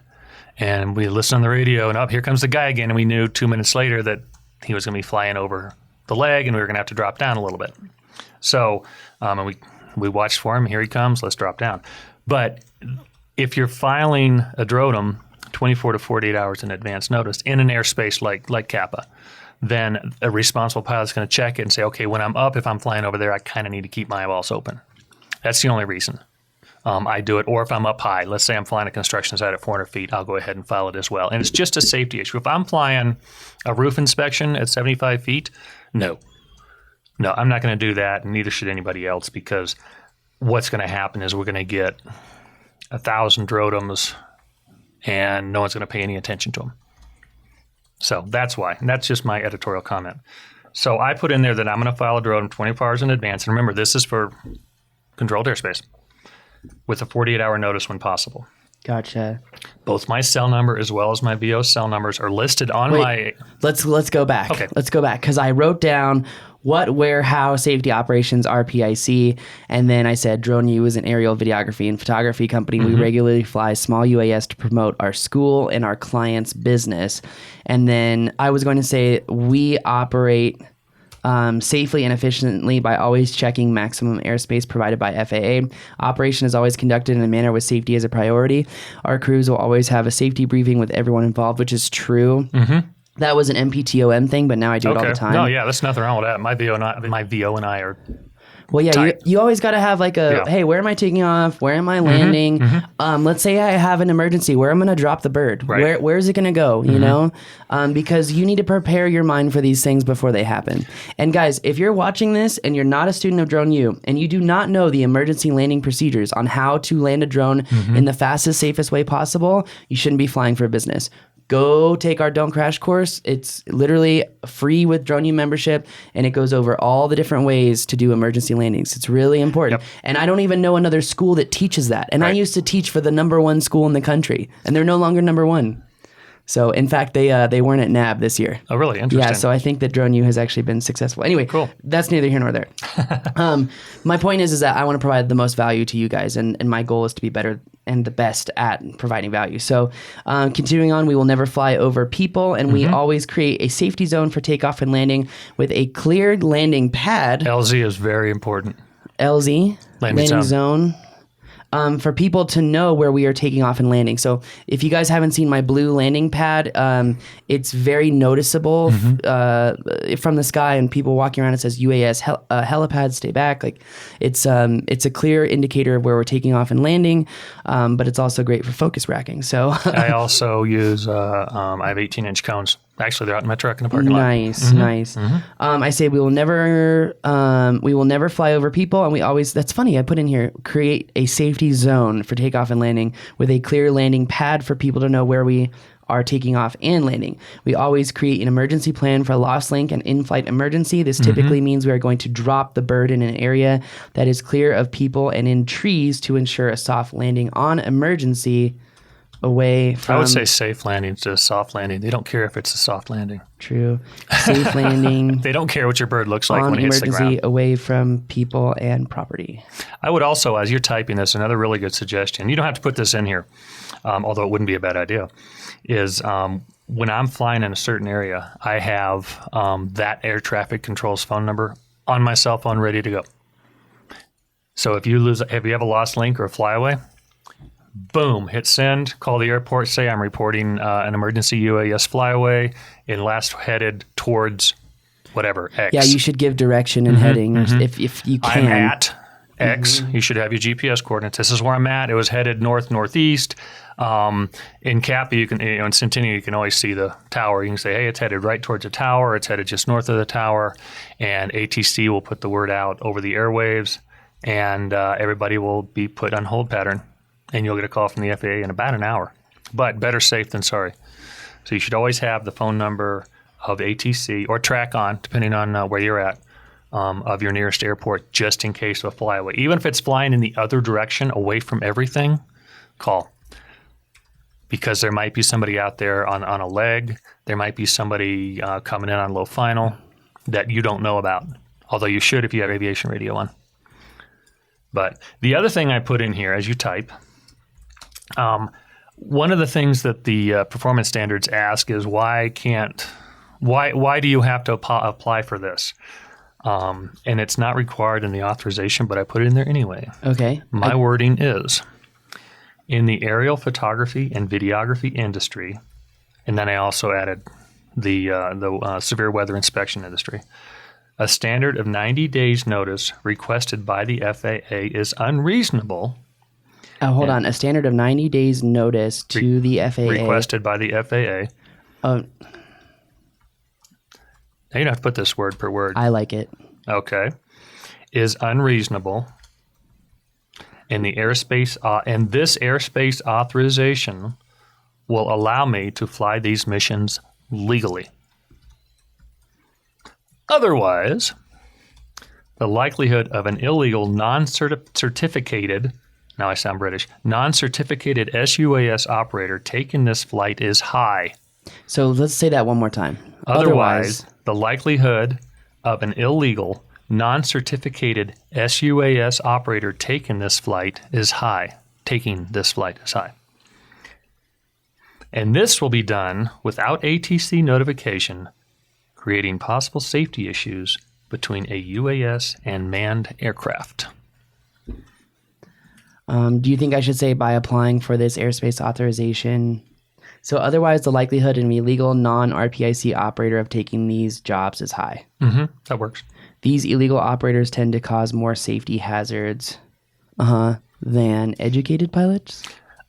C: And we listened on the radio, and here comes the guy again. And we knew 2 minutes later that he was going to be flying over the leg, and we were going to have to drop down a little bit. So, and we watched for him. Here he comes. Let's drop down. But if you're filing a DROTM 24 to 48 hours in advance notice in an airspace like Kappa, then a responsible pilot's going to check it and say, okay, when I'm up, if I'm flying over there, I kind of need to keep my eyeballs open. That's the only reason I do it. Or if I'm up high, let's say I'm flying a construction site at 400 feet, I'll go ahead and file it as well. And it's just a safety issue. If I'm flying a roof inspection at 75 feet, no, I'm not going to do that, and neither should anybody else, because what's going to happen is we're going to get 1,000 DROTMs, and no one's going to pay any attention to them. So that's why. And that's just my editorial comment. So I put in there that I'm going to file a DROTM 24 hours in advance. And remember, this is for controlled airspace with a 48-hour notice when possible.
A: Gotcha.
C: Both my cell number as well as my VO cell numbers are listed on my...
A: Let's go back.
C: Okay.
A: Let's go back, because I wrote down what, where, how, safety operations, RPIC, and then I said Drone U is an aerial videography and photography company. We regularly fly small UAS to promote our school and our clients' business. And then I was going to say we operate safely and efficiently by always checking maximum airspace provided by FAA. Operation is always conducted in a manner with safety as a priority. Our crews will always have a safety briefing with everyone involved, which is true. That was an MPTOM thing, but now I do it all the time.
C: No, yeah, there's nothing wrong with that. My VO and I are...
A: Well, yeah, you always got to have like hey, where am I taking off? Where am I landing? Let's say I have an emergency. Where I'm going to drop the bird?
C: Right.
A: Where is it going to go? You know, because you need to prepare your mind for these things before they happen. And guys, if you're watching this and you're not a student of Drone U and you do not know the emergency landing procedures on how to land a drone in the fastest, safest way possible, you shouldn't be flying for a business. Go take our Don't Crash course. It's literally free with Drone U membership, and it goes over all the different ways to do emergency landings. It's really important. And I don't even know another school that teaches that. And I used to teach for the #1 school in the country, and they're no longer #1. So, in fact, they weren't at NAB this year.
C: Oh, really? Interesting.
A: Yeah, so I think that Drone U has actually been successful. Anyway,
C: cool.
A: That's neither here nor there. My point is that I want to provide the most value to you guys, and my goal is to be better and the best at providing value. So, continuing on, we will never fly over people, and we always create a safety zone for takeoff and landing with a cleared landing pad.
C: LZ is very important.
A: LZ, landing zone. For people to know where we are taking off and landing. So if you guys haven't seen my blue landing pad, it's very noticeable from the sky, and people walking around, it says UAS helipad, stay back. Like it's a clear indicator of where we're taking off and landing, but it's also great for focus racking. So
C: I also use, I have 18-inch cones. Actually, they're out in my truck in the parking lot.
A: Nice. I say we will never fly over people, and we always. That's funny. I put in here create a safety zone for takeoff and landing with a clear landing pad for people to know where we are taking off and landing. We always create an emergency plan for a lost link and in-flight emergency. This typically means we are going to drop the bird in an area that is clear of people and in trees to ensure a soft landing on emergency. Away from...
C: I would say safe landing to soft landing. They don't care if it's a soft landing.
A: True. Safe landing.
C: They don't care what your bird looks like when it hits the ground.
A: Emergency, away from people and property.
C: I would also, as you're typing this, another really good suggestion, you don't have to put this in here, although it wouldn't be a bad idea, is when I'm flying in a certain area, I have that air traffic control's phone number on my cell phone ready to go. So if you have a lost link or a flyaway, boom, hit send, call the airport, say I'm reporting an emergency UAS flyaway and last headed towards whatever, X.
A: Yeah, you should give direction and heading if you can.
C: I'm at X. You should have your GPS coordinates. This is where I'm at. It was headed northeast. In Kappa, in Centennial, you can always see the tower. You can say, hey, it's headed right towards the tower. It's headed just north of the tower. And ATC will put the word out over the airwaves, and everybody will be put on hold pattern. And you'll get a call from the FAA in about an hour. But better safe than sorry. So you should always have the phone number of ATC or track on, depending on where you're at, of your nearest airport, just in case of a flyaway. Even if it's flying in the other direction, away from everything, call. Because there might be somebody out there on a leg. There might be somebody coming in on low final that you don't know about. Although you should if you have aviation radio on. But the other thing I put in here as you type, one of the things that the performance standards ask is why do you have to apply for this? And it's not required in the authorization, but I put it in there anyway.
A: Okay.
C: My wording is, in the aerial photography and videography industry, and then I also added the severe weather inspection industry, a standard of 90 days notice requested by the FAA is unreasonable.
A: Hold on. A standard of 90 days notice to the FAA.
C: Requested by the FAA. Now you don't have to put this word per word.
A: I like it.
C: Okay. Is unreasonable. And this airspace authorization will allow me to fly these missions legally. Otherwise, the likelihood of an illegal non-certificated, now I sound British, non-certificated SUAS operator taking this flight is high.
A: So let's say that one more time.
C: Otherwise, the likelihood of an illegal non-certificated SUAS operator taking this flight is high. And this will be done without ATC notification, creating possible safety issues between a UAS and manned aircraft.
A: Do you think I should say by applying for this airspace authorization? So otherwise, the likelihood of an illegal non-RPIC operator of taking these jobs is high.
C: Mm-hmm. That works.
A: These illegal operators tend to cause more safety hazards than educated pilots.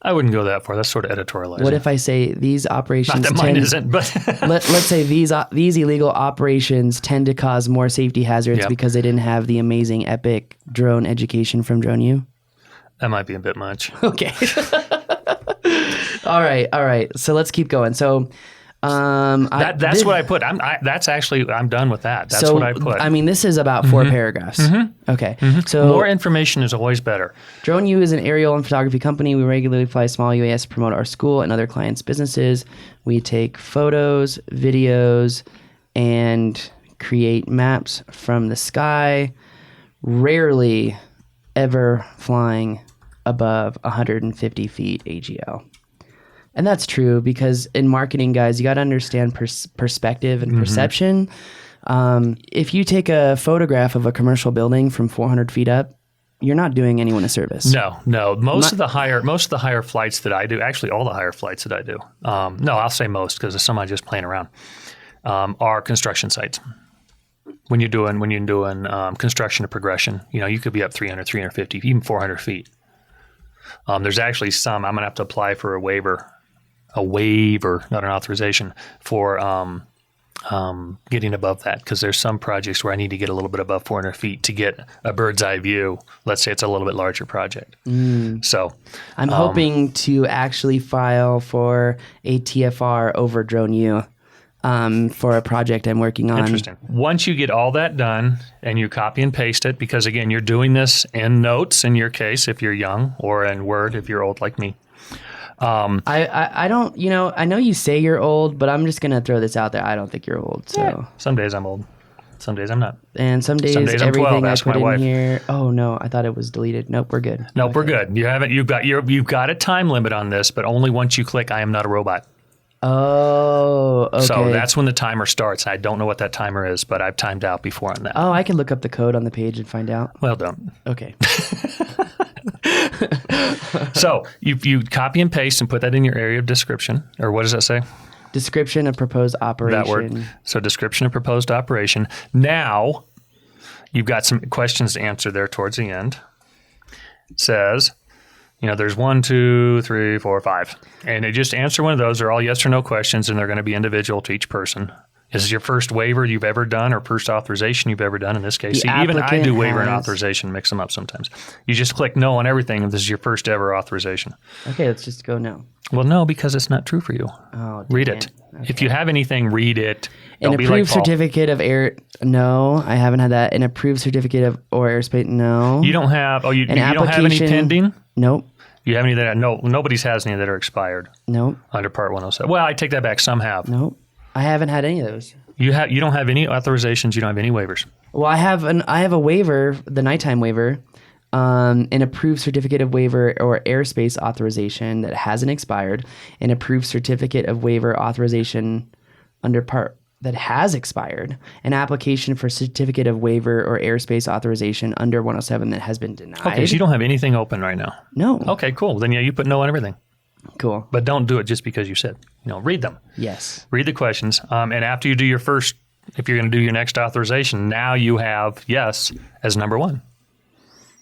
C: I wouldn't go that far. That's sort of editorializing.
A: What if I say these operations
C: Not that mine isn't, but
A: let's say these illegal operations tend to cause more safety hazards because they didn't have the amazing epic drone education from Drone U?
C: That might be a bit much.
A: Okay. All right. So let's keep going. So
C: that's what I put. I'm done with that. That's what I put.
A: I mean, this is about 4 paragraphs. Mm-hmm. Okay. Mm-hmm. So
C: more information is always better.
A: Drone U is an aerial and photography company. We regularly fly small UAS to promote our school and other clients' businesses. We take photos, videos, and create maps from the sky. Rarely ever flying above 150 feet AGL. And that's true because in marketing, guys, you got to understand perspective and perception. If you take a photograph of a commercial building from 400 feet up, you're not doing anyone a service.
C: No. Most of the higher flights that I do, actually all the higher flights that I do, no, I'll say most because there's some I just playing around, are construction sites. When you're doing construction of progression, you could be up 300, 350, even 400 feet. There's actually some, I'm going to have to apply for a waiver, not an authorization, for getting above that because there's some projects where I need to get a little bit above 400 feet to get a bird's eye view. Let's say it's a little bit larger project. So
A: I'm hoping to actually file for a TFR over Drone U. For a project I'm working on.
C: Interesting. Once you get all that done and you copy and paste it, because again, you're doing this in notes in your case if you're young, or in Word if you're old like me.
A: I don't, I know you say you're old, but I'm just going to throw this out there. I don't think you're old. So
C: yeah. Some days I'm old. Some days I'm not.
A: And some days
C: I'm 12.
A: I
C: Ask
A: put
C: my
A: in
C: wife.
A: Here. Oh no, I thought it was deleted. Nope, we're good.
C: Nope, we're good. You've got a time limit on this, but only once you click I am not a robot.
A: Oh, okay.
C: So that's when the timer starts. I don't know what that timer is, but I've timed out before on that.
A: Oh, I can look up the code on the page and find out.
C: Well, don't.
A: Okay.
C: So you copy and paste and put that in your area of description, or what does that say?
A: Description of proposed operation.
C: That word. So description of proposed operation. Now, you've got some questions to answer there towards the end. It says, there's 1, 2, 3, 4, 5. And they just answer one of those. They're all yes or no questions, and they're going to be individual to each person. Is this your first waiver you've ever done or first authorization you've ever done in this case?
A: The
C: See, even I do waiver and
A: has-
C: authorization, mix them up sometimes. You just click no on everything if this is your first ever authorization.
A: Okay, let's just go no.
C: Well, no, because it's not true for you.
A: Oh,
C: Read
A: dang
C: it.
A: Okay.
C: If you have anything, read it.
A: An
C: Don't be
A: approved
C: like Paul.
A: certificate of air. No, I haven't had that. An approved certificate of or airspace. No.
C: You don't have. Oh, you don't have any
A: application-
C: pending.
A: Nope.
C: You have any that? No, nobody's has any that are expired
A: Nope.
C: under Part 107. Well, I take that back. Some have.
A: Nope. I haven't had any of those.
C: You don't have any authorizations. You don't have any waivers.
A: Well, I have a waiver, the nighttime waiver, an approved certificate of waiver or airspace authorization that hasn't expired, an approved certificate of waiver authorization under part that has expired, an application for certificate of waiver or airspace authorization under 107 that has been denied.
C: Okay, so you don't have anything open right now.
A: No.
C: Okay, cool. Then yeah, you put no on everything.
A: Cool.
C: But don't do it just because you said. Read them.
A: Yes.
C: Read the questions. And after you do your first, if you're going to do your next authorization, now you have yes as number one.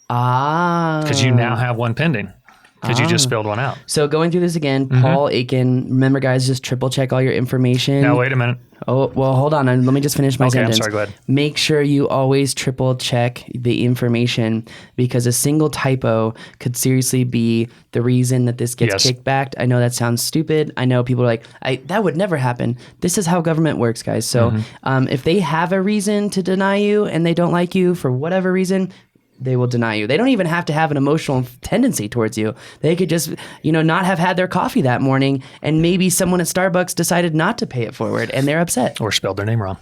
C: Because you now have one pending. Because you just filled one out.
A: So going through this again, Paul Aiken, remember guys, just triple check all your information.
C: Now, wait a minute.
A: Oh, well, hold on. Let me just finish my
C: Okay, I'm
A: sentence.
C: sorry, go ahead.
A: Make sure you always triple check the information because a single typo could seriously be the reason that this gets
C: Yes.
A: kicked back. I know that sounds stupid. I know people are like, that would never happen. This is how government works, guys. So if they have a reason to deny you and they don't like you for whatever reason, they will deny you. They don't even have to have an emotional tendency towards you. They could just, not have had their coffee that morning and maybe someone at Starbucks decided not to pay it forward and they're upset.
C: Or spelled their name wrong.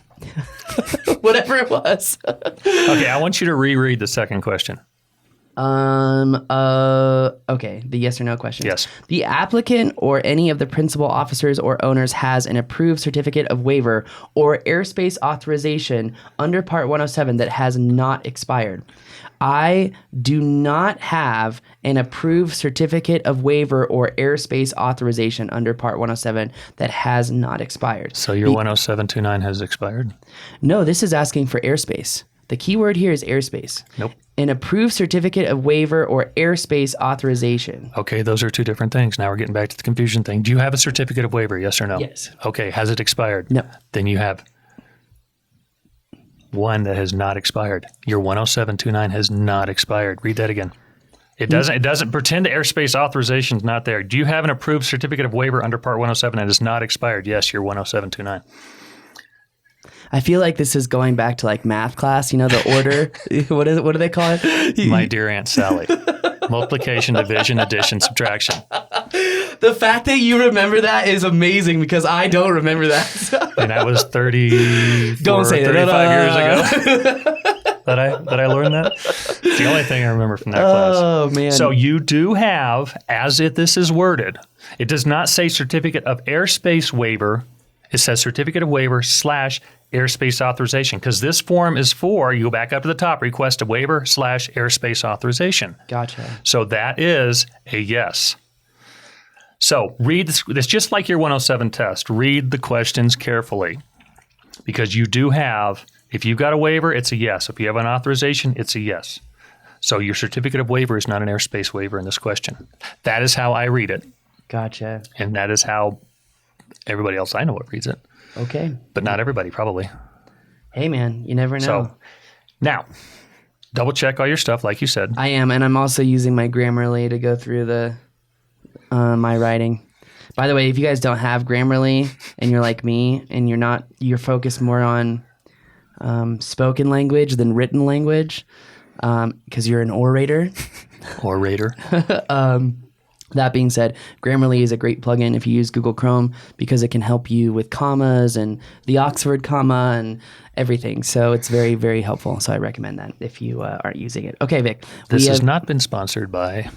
A: Whatever it was.
C: Okay, I want you to reread the second question.
A: Okay, the yes or no questions.
C: Yes.
A: The applicant or any of the principal officers or owners has an approved certificate of waiver or airspace authorization under Part 107 that has not expired. I do not have an approved certificate of waiver or airspace authorization under Part 107 that has not expired.
C: So your 10729 has expired?
A: No, this is asking for airspace. The key word here is airspace.
C: Nope.
A: An approved certificate of waiver or airspace authorization.
C: Okay, those are two different things. Now we're getting back to the confusion thing. Do you have a certificate of waiver, yes or no?
A: Yes.
C: Okay, has it expired?
A: No.
C: Then you have one that has not expired. Your 10729 has not expired. Read that again. It doesn't pretend the airspace authorization is not there. Do you have an approved certificate of waiver under Part 107 that has not expired? Yes, your 10729.
A: I feel like this is going back to like math class, the order. What do they call it?
C: My dear Aunt Sally. Multiplication, division, addition, subtraction.
A: The fact that you remember that is amazing because I don't remember that.
C: And that was 35
A: Don't say that.
C: years ago. that I learned that. It's the only thing I remember from that class.
A: Oh, man.
C: So you do have, as this is worded, it does not say certificate of airspace waiver. It says certificate of waiver / airspace authorization because this form is for, you go back up to the top, request a waiver / airspace authorization.
A: Gotcha.
C: So that is a yes. So read this. It's just like your 107 test. Read the questions carefully because you do have, if you've got a waiver, it's a yes. If you have an authorization, it's a yes. So your certificate of waiver is not an airspace waiver in this question. That is how I read it.
A: Gotcha.
C: And that is how everybody else I know reads it.
A: Okay.
C: But not everybody, probably.
A: Hey, man, you never know.
C: So now, double check all your stuff, like you said.
A: I am, and I'm also using my Grammarly to go through my writing. By the way, if you guys don't have Grammarly and you're like me and you're focused more on spoken language than written language because you're an orator.
C: Orator.
A: That being said, Grammarly is a great plugin if you use Google Chrome because it can help you with commas and the Oxford comma and everything. So it's very, very helpful. So I recommend that if you aren't using it. Okay, Vic.
C: This has not been sponsored by...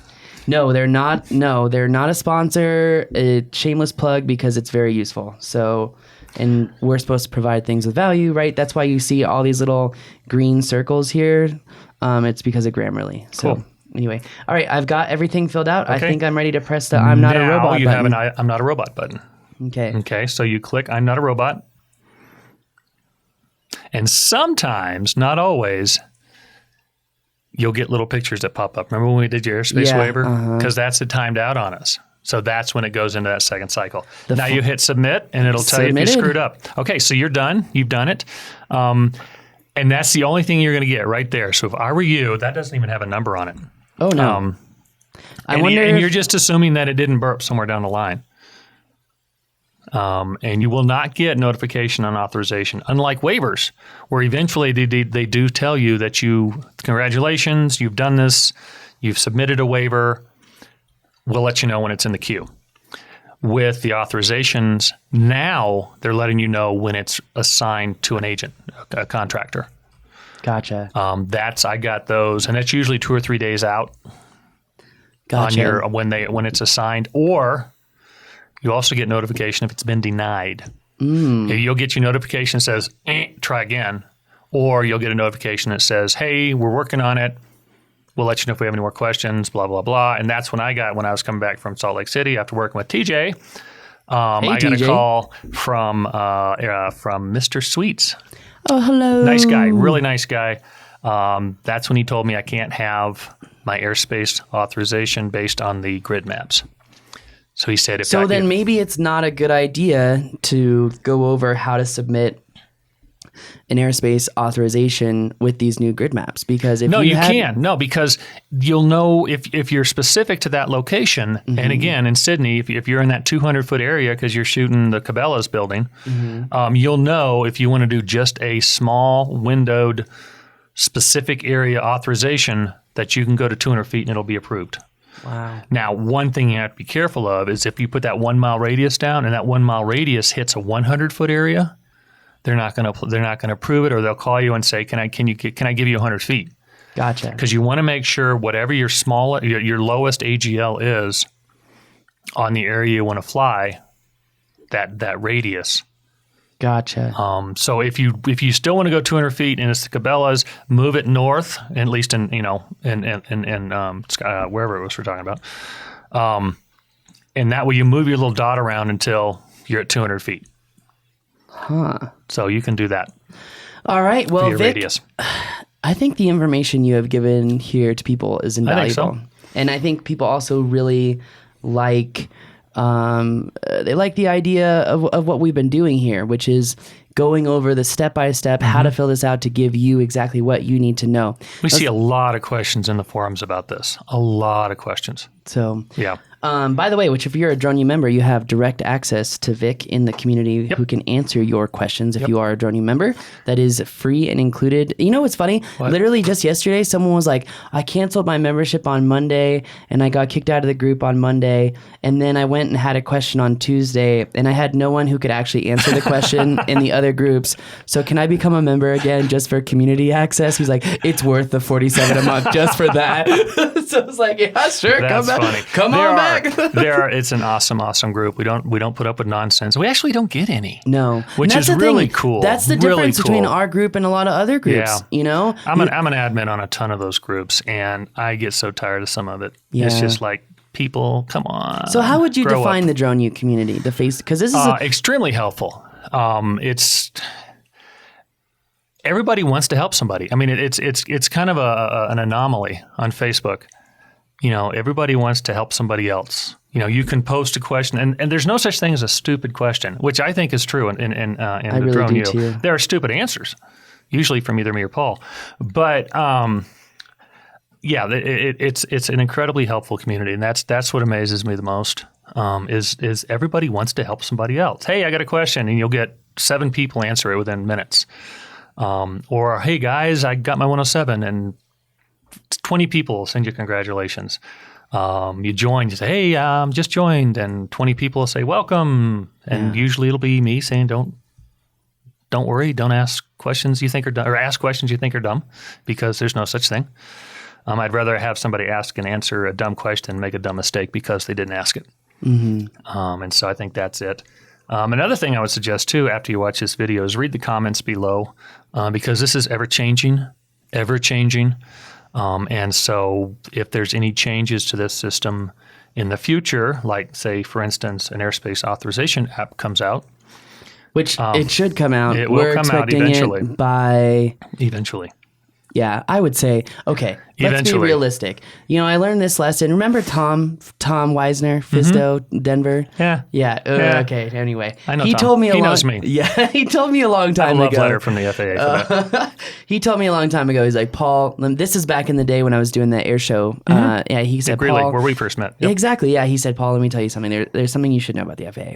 A: No, they're not. No, they're not a sponsor. A shameless plug because it's very useful. So, and we're supposed to provide things with value, right? That's why you see all these little green circles here. It's because of Grammarly. So.
C: Cool.
A: Anyway, all right, I've got everything filled out.
C: Okay.
A: I think I'm ready to press the I'm not a robot button.
C: You have an I'm not a robot button.
A: Okay.
C: Okay, so you click I'm not a robot. And sometimes, not always, you'll get little pictures that pop up. Remember when we did your airspace waiver? Because that's it timed out on us. So that's when it goes into that second cycle. Now you hit submit, and it'll tell you if you screwed up. Okay, so you're done. You've done it. And that's the only thing you're going to get right there. So if I were you, that doesn't even have a number on it.
A: Oh, no.
C: And you're just assuming that it didn't burp somewhere down the line. And you will not get notification on authorization, unlike waivers, where eventually they do tell you that congratulations, you've done this, you've submitted a waiver. We'll let you know when it's in the queue. With the authorizations, now they're letting you know when it's assigned to an agent, a contractor.
A: Gotcha.
C: I got those, and that's usually 2 or 3 days out.
A: Gotcha.
C: On when it's assigned, or you also get notification if it's been denied. You'll get your notification that says, try again, or you'll get a notification that says, hey, we're working on it. We'll let you know if we have any more questions, blah, blah, blah. And that's when I was coming back from Salt Lake City after working with TJ. I got a call from Mr. Sweets.
A: Oh, hello.
C: Nice guy, really nice guy. That's when he told me I can't have my airspace authorization based on the grid maps. So he said,
A: maybe it's not a good idea to go over how to submit an airspace authorization with these new grid maps, because if you can. No, because you'll know if you're specific to that location. Mm-hmm. And again, in Sydney, if you're in that 200-foot area because you're shooting the Cabela's building, you'll know if you want to do just a small windowed specific area authorization that you can go to 200 feet and it'll be approved. Wow.
C: Now, one thing you have to be careful of is if you put that 1 mile radius down and that 1 mile radius hits a 100-foot area, they're not going to approve it, or they'll call you and say, "Can I give you 100 feet?"
A: Gotcha.
C: Because you want to make sure whatever your lowest AGL is on the area you want to fly, that radius.
A: Gotcha.
C: So if you still want to go 200 feet and it's the Cabela's, move it north, at least in wherever it was we're talking about, and that way you move your little dot around until you're at 200 feet.
A: Huh.
C: So you can do that.
A: All right. Well, Vic,
C: radius.
A: I think the information you have given here to people is invaluable.
C: I think so.
A: And I think people also really like the idea of what we've been doing here, which is going over the step-by-step how to fill this out to give you exactly what you need to know.
C: We see a lot of questions in the forums about this. A lot of questions.
A: So,
C: yeah.
A: By the way, if you're a Drone U member, you have direct access to Vic in the community who can answer your questions if you are a Drone U member. That is free and included. You know what's funny? What? Literally just yesterday, someone was like, I canceled my membership on Monday and I got kicked out of the group on Monday. And then I went and had a question on Tuesday and I had no one who could actually answer the question in the other groups. So can I become a member again just for community access? He's like, it's worth the $47 a month just for that. So I was like, yeah, sure.
C: That's
A: come back.
C: Funny.
A: Come on back.
C: It's an awesome group. We don't put up with nonsense. We actually don't get any.
A: No,
C: which is really cool.
A: That's the difference between our group and a lot of other groups.
C: Yeah.
A: You know,
C: I'm an admin on a ton of those groups, and I get so tired of some of it. Yeah. It's just like, people, come on.
A: So how would you define the Drone U community? Because this is
C: extremely helpful. It's everybody wants to help somebody. I mean, it's kind of an anomaly on Facebook. You know, everybody wants to help somebody else. You know, you can post a question, and there's no such thing as a stupid question, which I think is true in the
A: really
C: Drone U.
A: Too.
C: There are stupid answers, usually from either me or Paul. But it's an incredibly helpful community, and that's what amazes me the most. Is everybody wants to help somebody else. Hey, I got a question, and you'll get 7 people answer it within minutes. Or hey guys, I got my 107, and 20 people send you congratulations. You join, you say, hey, just joined, and 20 people say welcome, and usually it'll be me saying, don't worry, don't ask questions you think are dumb, or ask questions you think are dumb, because there's no such thing. I'd rather have somebody ask and answer a dumb question and make a dumb mistake because they didn't ask it. Mm-hmm. And so I think that's it. Another thing I would suggest too, after you watch this video, is read the comments below, because this is ever changing. And so if there's any changes to this system in the future, like say, for instance, an airspace authorization app comes out.
A: Which it should come out.
C: It will come out eventually.
A: Eventually. Yeah, I would say, okay, let's
C: Eventually.
A: be realistic. I learned this lesson. Remember Tom Weisner, Fisto, Denver?
C: Yeah.
A: Yeah.
C: Yeah.
A: Okay. Anyway,
C: I know
A: he
C: Tom.
A: told me
C: He knows me.
A: Yeah, he told me a long
C: I
A: time
C: have a love
A: ago.
C: letter from the FAA for that.
A: He told me a long time ago. He's like, Paul, this is back in the day when I was doing the air show. Yeah, he said,
C: Greeley,
A: Paul,
C: where we first met. Yep.
A: Exactly. Yeah, he said, Paul, let me tell you something. There's something you should know about the FAA.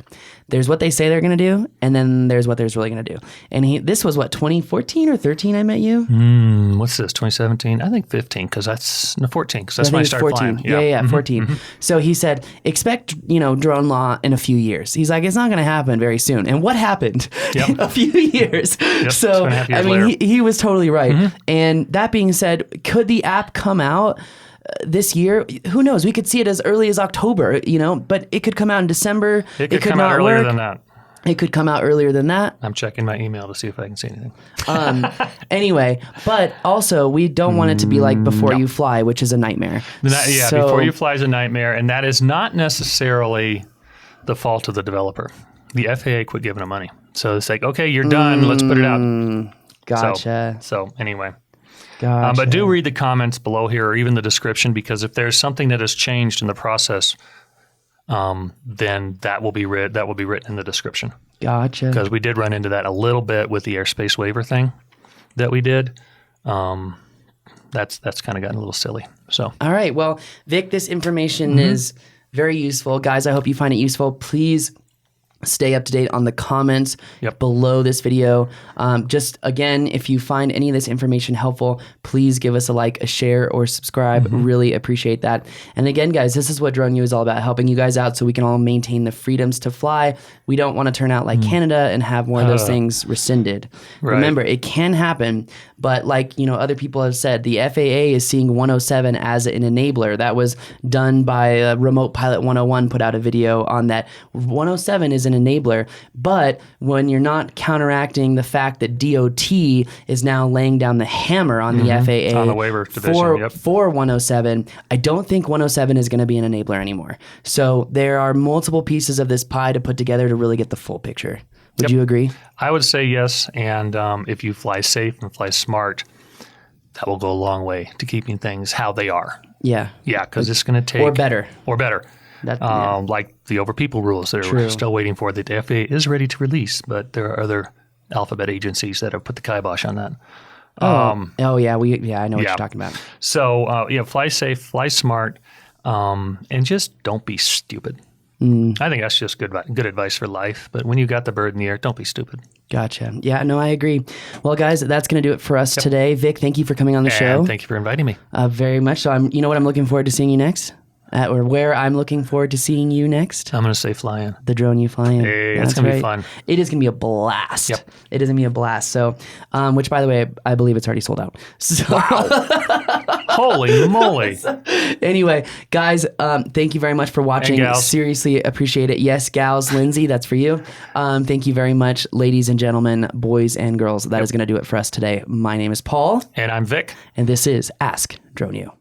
A: There's what they say they're going to do, and then there's what they're really going to do. And this was what, 2014 or 13 I met you?
C: What's this, 2017? I think 15, because that's 14, because that's when I started flying.
A: Yeah, 14. So he said, expect, drone law in a few years. He's like, it's not going to happen very soon. And what happened?
C: Yep.
A: A few years.
C: Yep,
A: So,
C: 2.5 years
A: I mean,
C: later.
A: he was totally right. And that being said, could the app come out this year? Who knows? We could see it as early as October, but it could come out in December.
C: It could come out
A: not
C: earlier
A: work.
C: than that.
A: It could come out earlier than that.
C: I'm checking my email to see if I can see anything.
A: Anyway, but also we don't want it to be like before you fly, which is a nightmare.
C: Before you fly is a nightmare, and that is not necessarily the fault of the developer. The FAA quit giving them money. So it's like, okay, you're done. Let's put it out.
A: Gotcha.
C: So anyway.
A: Gotcha.
C: But do read the comments below here, or even the description, because if there's something that has changed in the process, then that will be written in the description.
A: Gotcha.
C: Because we did run into that a little bit with the airspace waiver thing that we did. That's kind of gotten a little silly. So
A: All right. Well, Vic, this information is very useful. Guys, I hope you find it useful. Please stay up to date on the comments below this video. Just again, if you find any of this information helpful, please give us a like, a share, or subscribe. Really appreciate that. And again, guys, this is what Drone U is all about, helping you guys out so we can all maintain the freedoms to fly. We don't want to turn out like Canada and have more of those things rescinded.
C: Right.
A: Remember, it can happen, but like, other people have said, the FAA is seeing 107 as an enabler. That was done by Remote Pilot 101, put out a video on that. 107 is an enabler, but when you're not counteracting the fact that DOT is now laying down the hammer on the FAA
C: on the waiver division,
A: for 107, I don't think 107 is going to be an enabler anymore. So there are multiple pieces of this pie to put together to really get the full picture. Would you agree?
C: I would say yes. And if you fly safe and fly smart, that will go a long way to keeping things how they are.
A: Yeah.
C: Yeah, because it's going to take...
A: Or better.
C: Like the over people rules that we're still waiting for that the FAA is ready to release, but there are other alphabet agencies that have put the kibosh on that.
A: I know what you're talking about.
C: So, fly safe, fly smart, and just don't be stupid. I think that's just good advice for life. But when you got the bird in the air, don't be stupid.
A: Gotcha. Yeah, no, I agree. Well, guys, that's going to do it for us today. Vic, thank you for coming on the show.
C: Thank you for inviting me.
A: Very much. So, you know what I'm looking forward to seeing you next? Or where I'm looking forward to seeing you next?
C: I'm going to say fly in.
A: The Drone U fly in.
C: Hey, that's going to be fun.
A: It is going to be a blast.
C: Yep.
A: It is going to be a blast. So, which, by the way, I believe it's already sold out. So,
C: Holy moly.
A: Anyway, guys, thank you very much for watching.
C: And gals.
A: Seriously appreciate it. Yes, gals, Lindsay, that's for you. Thank you very much, ladies and gentlemen, boys and girls. That is going to do it for us today. My name is Paul.
C: And I'm Vic.
A: And this is Ask Drone U.